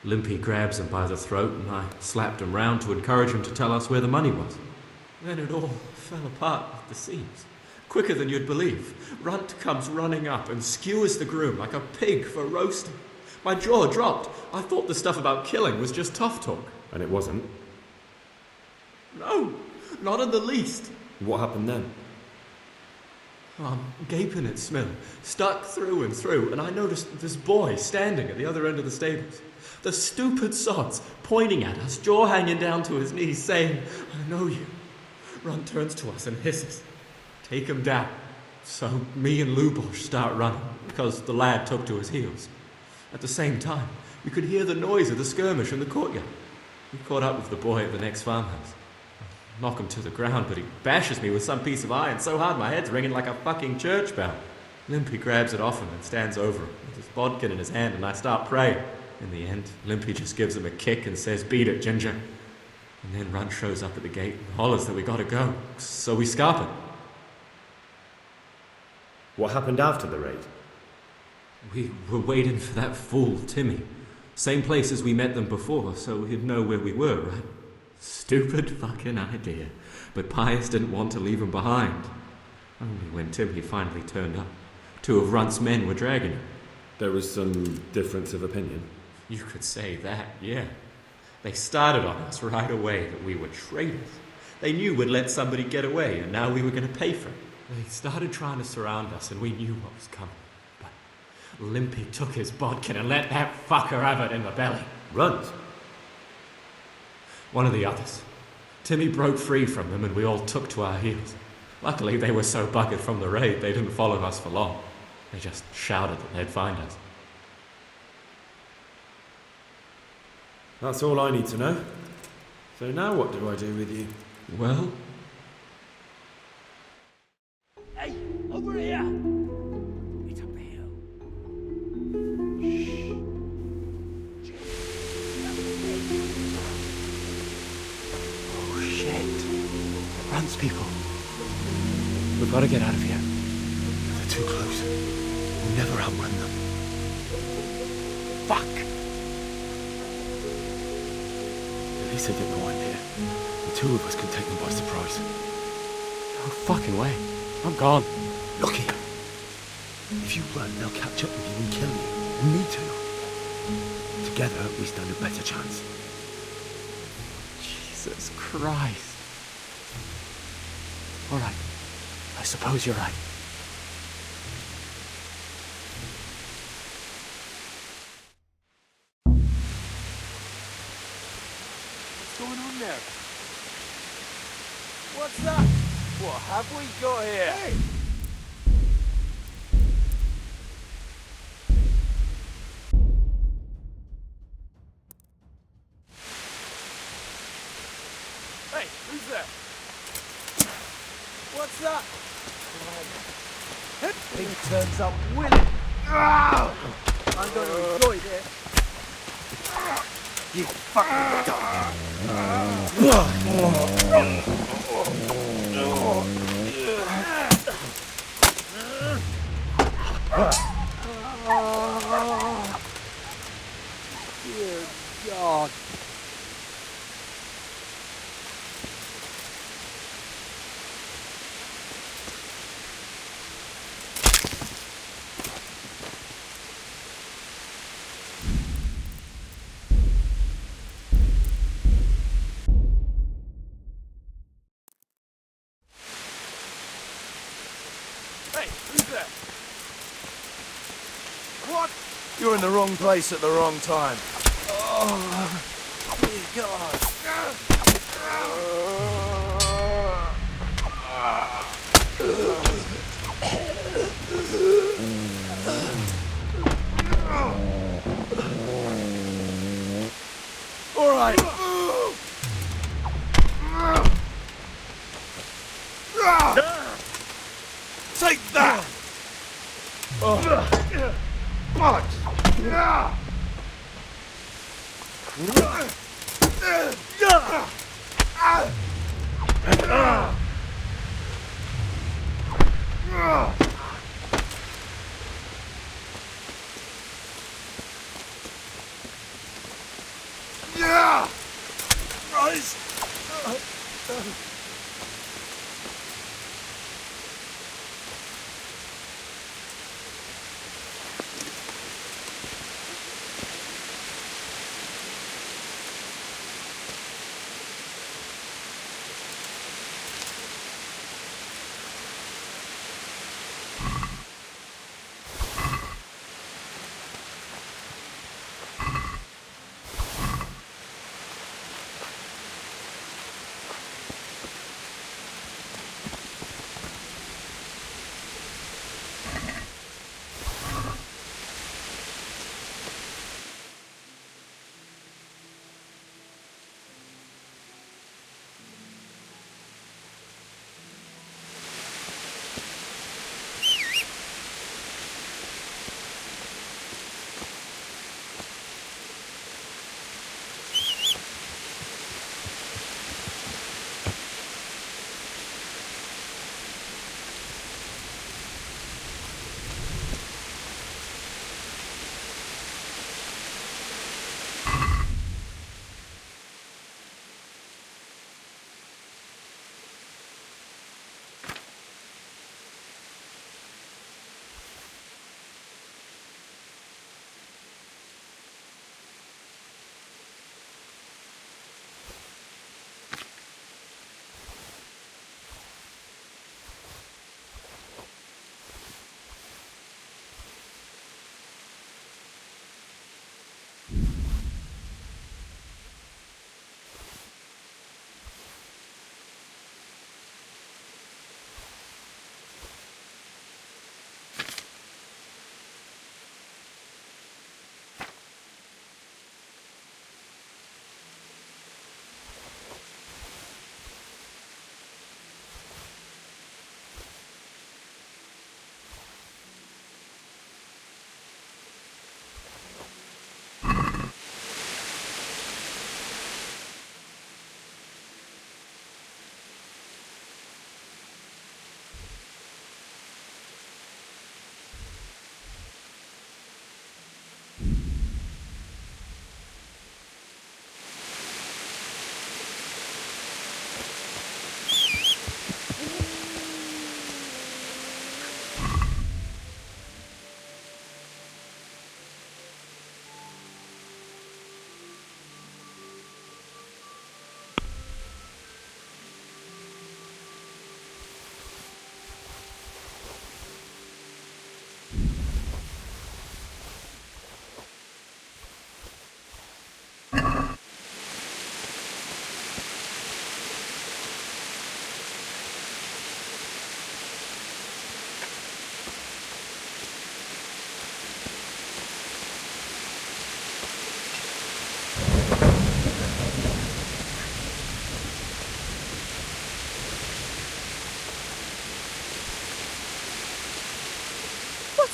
[SPEAKER 14] Limpy grabs him by the throat and I slapped him round to encourage him to tell us where the money was. Then it all fell apart at the seams. Quicker than you'd believe. Runt comes running up and skewers the groom like a pig for roasting. My jaw dropped. I thought the stuff about killing was just tough talk.
[SPEAKER 4] And it wasn't?
[SPEAKER 14] No, not in the least.
[SPEAKER 4] What happened then?
[SPEAKER 14] I'm gaping at Smill, stuck through and through, and I noticed this boy standing at the other end of the stables. The stupid sods pointing at us, jaw hanging down to his knees, saying, "I know you." Runt turns to us and hisses, "Take him down." So me and Lubosh start running, because the lad took to his heels. At the same time, we could hear the noise of the skirmish in the courtyard. We caught up with the boy at the next farmhouse. I knock him to the ground, but he bashes me with some piece of iron so hard my head's ringing like a fucking church bell. Limpy grabs it off him and stands over him with his bodkin in his hand, and I start praying. In the end, Limpy just gives him a kick and says, "Beat it, Ginger." And then Runt shows up at the gate and hollers that we gotta go, so we scarp it.
[SPEAKER 4] What happened after the raid?
[SPEAKER 14] We were waiting for that fool, Timmy. Same place as we met them before, so he'd know where we were, right? Stupid fucking idea. But Pius didn't want to leave him behind. Only when Timmy finally turned up, 2 of Runt's men were dragging him.
[SPEAKER 4] There was some difference of opinion.
[SPEAKER 14] You could say that, yeah. They started on us right away that we were traitors. They knew we'd let somebody get away, and now we were going to pay for it. They started trying to surround us, and we knew what was coming. But Limpy took his bodkin and let that fucker have it in the belly.
[SPEAKER 4] Runt?
[SPEAKER 14] One of the others. Timmy broke free from them, and we all took to our heels. Luckily, they were so buggered from the raid, they didn't follow us for long. They just shouted that they'd find us.
[SPEAKER 4] That's all I need to know. So now what do I do with you?
[SPEAKER 14] Well...
[SPEAKER 8] Hey, over here! It's up the hill. Shh. Oh, shit. Runs people. We've got to get out of here. They're too close. We'll never outrun them. Fuck!
[SPEAKER 4] At least they didn't know I'm here. The 2 of us can take them by surprise.
[SPEAKER 8] No fucking way. I'm gone.
[SPEAKER 10] Look here. If you run, they'll catch up with you and kill you. And me too. Together, we stand a better chance.
[SPEAKER 8] Jesus Christ. All right. I suppose you're right. What's going on there? What's that? What have we got here? Hey! Hey, who's there? What's that? Thing turns up willing. I'm going to enjoy this. You fucking dog. Dear God. Hey, who's there? What? You're in the wrong place at the wrong time. Oh, dear God. All right. Take that! Bollocks! Christ!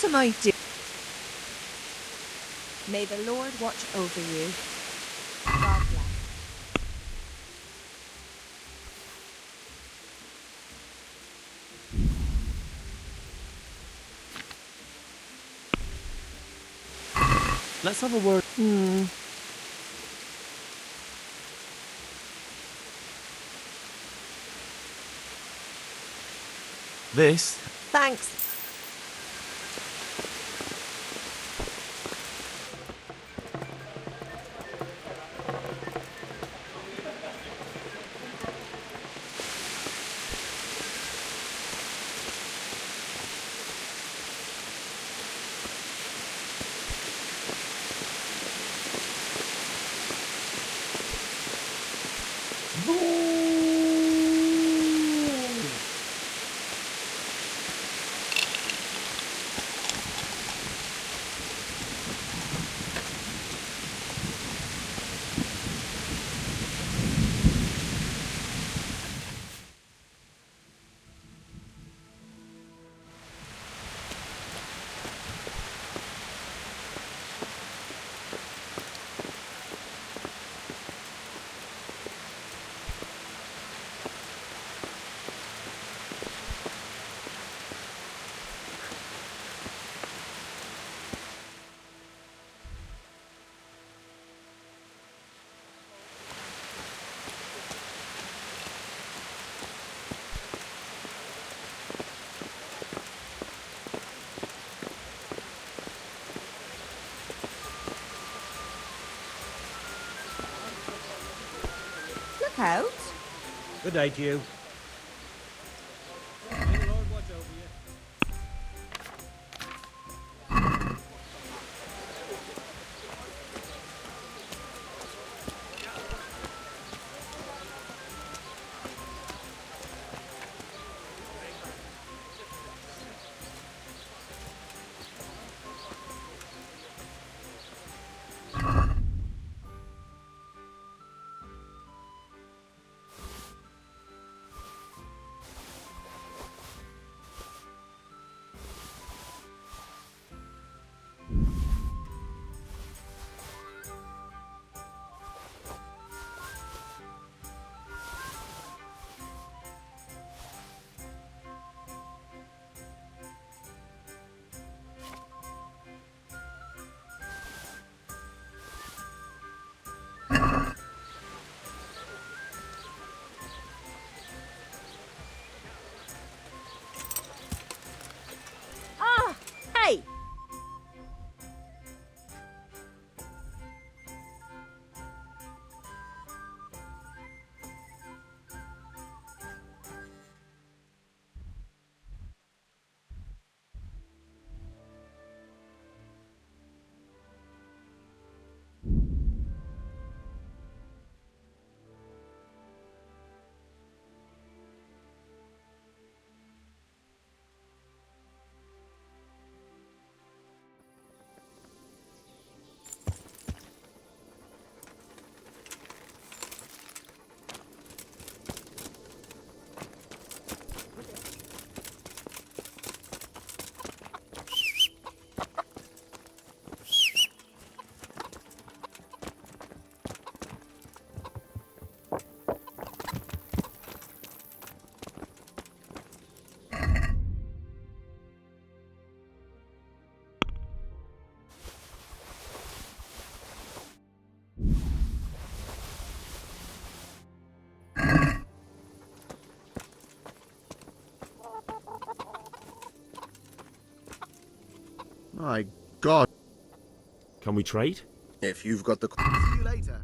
[SPEAKER 15] am I doing? May the Lord watch over you. God bless.
[SPEAKER 14] Let's have a word. This.
[SPEAKER 15] Thanks. Look out.
[SPEAKER 13] Good day to you. May the Lord watch over you.
[SPEAKER 15] Ah! Hey!
[SPEAKER 3] My God.
[SPEAKER 2] Can we trade?
[SPEAKER 3] If you've got the... See you later.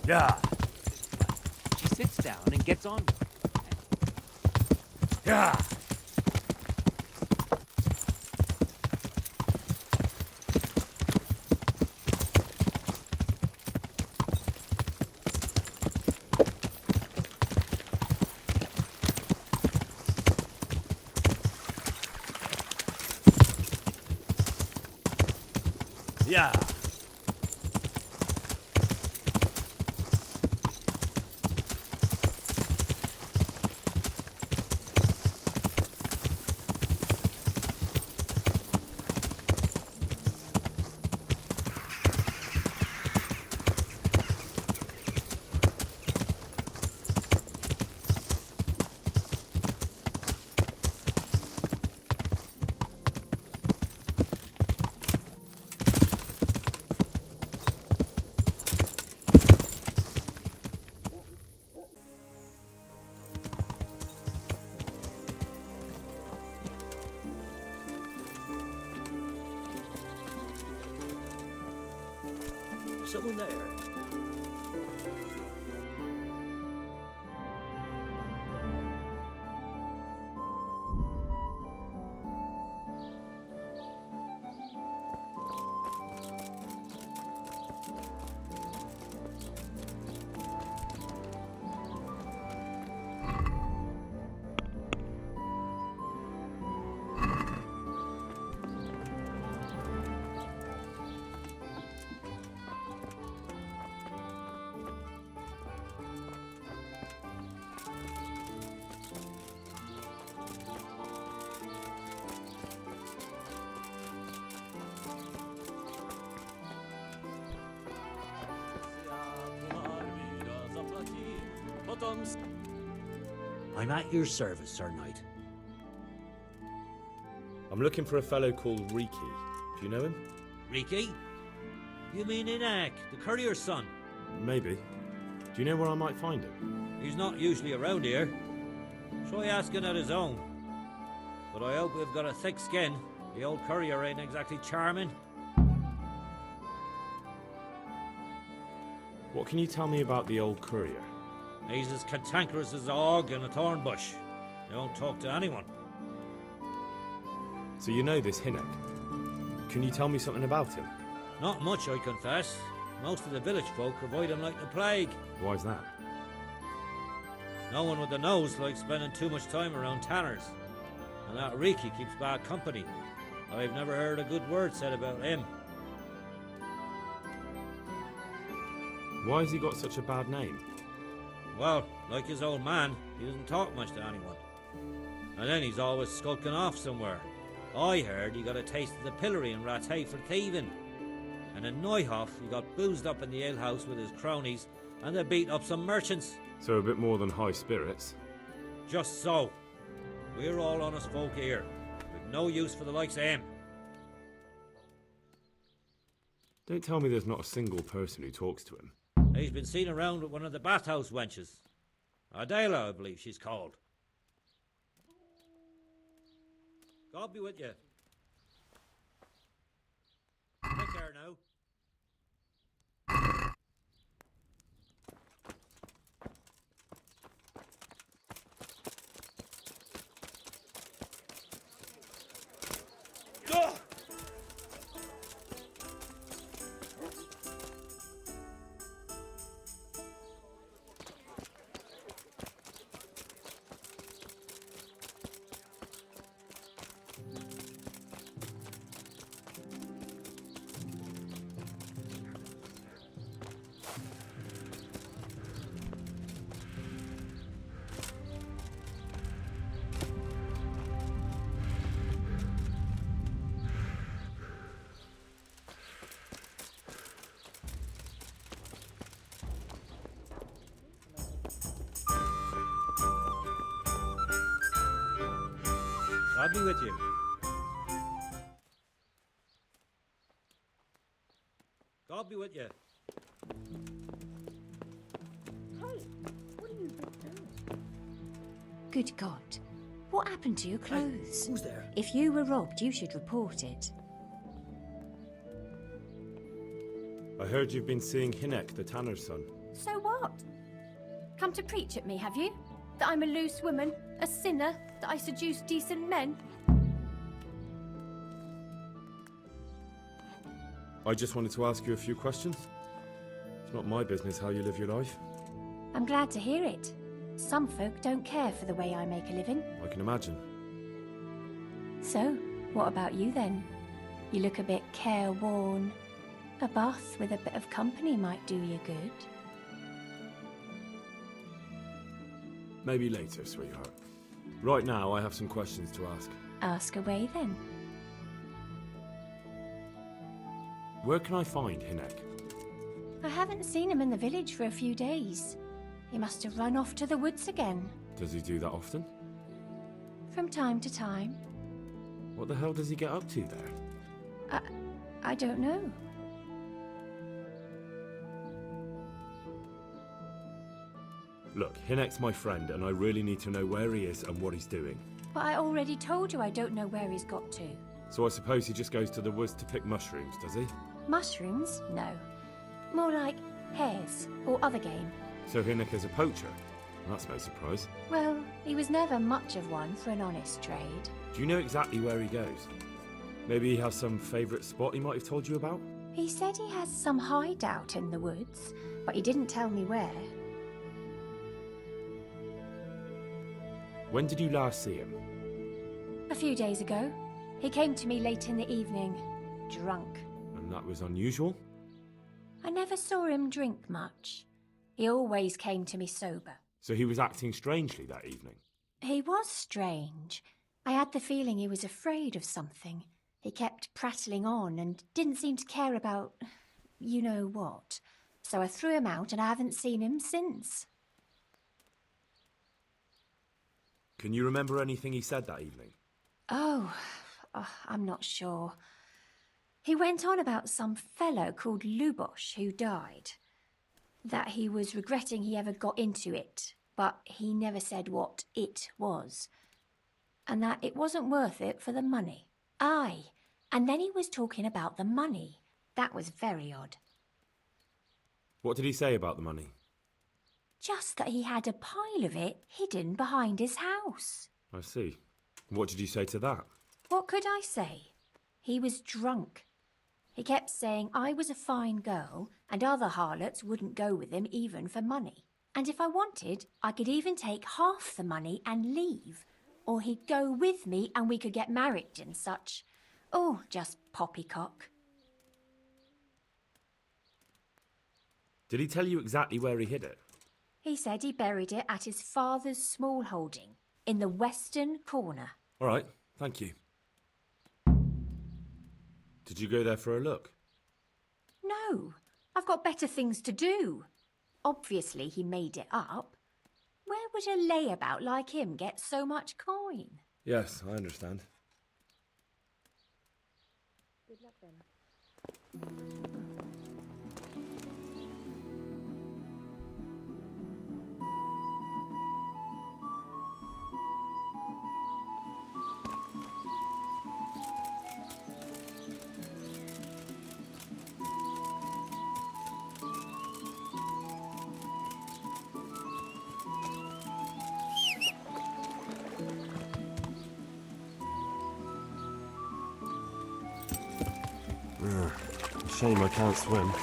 [SPEAKER 16] Yeah.
[SPEAKER 17] She sits down and gets on.
[SPEAKER 16] Yeah. Yeah.
[SPEAKER 6] Someone there.
[SPEAKER 13] I'm at your service, Sir Knight.
[SPEAKER 2] I'm looking for a fellow called Riki. Do you know him?
[SPEAKER 13] Riki? You mean Inak, the courier's son?
[SPEAKER 2] Maybe. Do you know where I might find him?
[SPEAKER 13] He's not usually around here. Try asking at his own. But I hope we've got a thick skin. The old courier ain't exactly charming.
[SPEAKER 2] What can you tell me about the old courier?
[SPEAKER 13] He's as cantankerous as a hog in a thorn bush. He don't talk to anyone.
[SPEAKER 2] So you know this Hinek. Can you tell me something about him?
[SPEAKER 13] Not much, I confess. Most of the village folk avoid him like the plague.
[SPEAKER 2] Why's that?
[SPEAKER 13] No one with a nose likes spending too much time around tanners. And that Riki keeps bad company. I've never heard a good word said about him.
[SPEAKER 2] Why has he got such a bad name?
[SPEAKER 13] Well, like his old man, he doesn't talk much to anyone. And then he's always skulking off somewhere. I heard he got a taste of the pillory in Rattay for thieving. And in Neuhof, he got boozed up in the alehouse with his cronies, and they beat up some merchants.
[SPEAKER 2] So a bit more than high spirits.
[SPEAKER 13] Just so. We're all honest folk here, with no use for the likes of him.
[SPEAKER 2] Don't tell me there's not a single person who talks to him.
[SPEAKER 13] He's been seen around with one of the bathhouse wenches. Adela, I believe she's called. God be with you. Take care now. God be with you. God be with you.
[SPEAKER 7] Good God. What happened to your clothes?
[SPEAKER 6] Who's there?
[SPEAKER 7] If you were robbed, you should report it.
[SPEAKER 2] I heard you've been seeing Hinek, the tanner's son.
[SPEAKER 15] So what? Come to preach at me, have you? That I'm a loose woman, a sinner, that I seduce decent men?
[SPEAKER 2] I just wanted to ask you a few questions. It's not my business how you live your life.
[SPEAKER 7] I'm glad to hear it. Some folk don't care for the way I make a living.
[SPEAKER 2] I can imagine.
[SPEAKER 7] So, what about you then? You look a bit careworn. A bath with a bit of company might do you good.
[SPEAKER 2] Maybe later, sweetheart. Right now, I have some questions to ask.
[SPEAKER 7] Ask away then.
[SPEAKER 2] Where can I find Hinek?
[SPEAKER 7] I haven't seen him in the village for a few days. He must have run off to the woods again.
[SPEAKER 2] Does he do that often?
[SPEAKER 7] From time to time.
[SPEAKER 2] What the hell does he get up to there?
[SPEAKER 7] I don't know.
[SPEAKER 2] Look, Hinek's my friend, and I really need to know where he is and what he's doing.
[SPEAKER 7] But I already told you I don't know where he's got to.
[SPEAKER 2] So I suppose he just goes to the woods to pick mushrooms, does he?
[SPEAKER 7] Mushrooms? No. More like hares or other game.
[SPEAKER 2] So Hinek is a poacher? That's no surprise.
[SPEAKER 7] Well, he was never much of one for an honest trade.
[SPEAKER 2] Do you know exactly where he goes? Maybe he has some favourite spot he might have told you about?
[SPEAKER 7] He said he has some hideout in the woods, but he didn't tell me where.
[SPEAKER 2] When did you last see him?
[SPEAKER 7] A few days ago. He came to me late in the evening, drunk.
[SPEAKER 2] And that was unusual?
[SPEAKER 7] I never saw him drink much. He always came to me sober.
[SPEAKER 2] So he was acting strangely that evening?
[SPEAKER 7] He was strange. I had the feeling he was afraid of something. He kept prattling on and didn't seem to care about you know what. So I threw him out and I haven't seen him since.
[SPEAKER 2] Can you remember anything he said that evening?
[SPEAKER 7] Oh, I'm not sure. He went on about some fellow called Lubosh who died. That he was regretting he ever got into it, but he never said what it was. And that it wasn't worth it for the money. Aye, and then he was talking about the money. That was very odd.
[SPEAKER 2] What did he say about the money?
[SPEAKER 7] Just that he had a pile of it hidden behind his house.
[SPEAKER 2] I see. What did you say to that?
[SPEAKER 7] What could I say? He was drunk. He kept saying I was a fine girl and other harlots wouldn't go with him even for money. And if I wanted, I could even take half the money and leave. Or he'd go with me and we could get married and such. Oh, just poppycock.
[SPEAKER 2] Did he tell you exactly where he hid it?
[SPEAKER 7] He said he buried it at his father's small holding in the western corner.
[SPEAKER 2] All right, thank you. Did you go there for a look?
[SPEAKER 7] No, I've got better things to do. Obviously, he made it up. Where would a layabout like him get so much coin?
[SPEAKER 4] Yes, I understand.
[SPEAKER 7] Good luck then.
[SPEAKER 9] Shame I can't swim.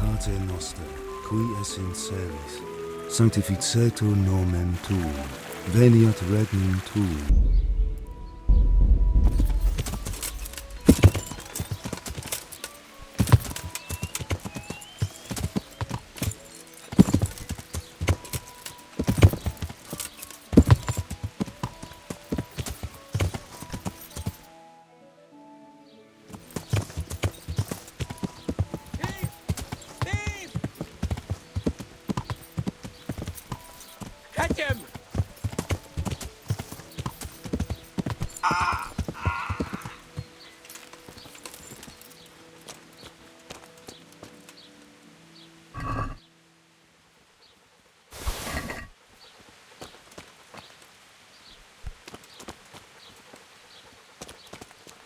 [SPEAKER 16] Pater noster, qui es in celis, sanctificetur nomen tuum, veniat regnum tuum.
[SPEAKER 17] Catch him!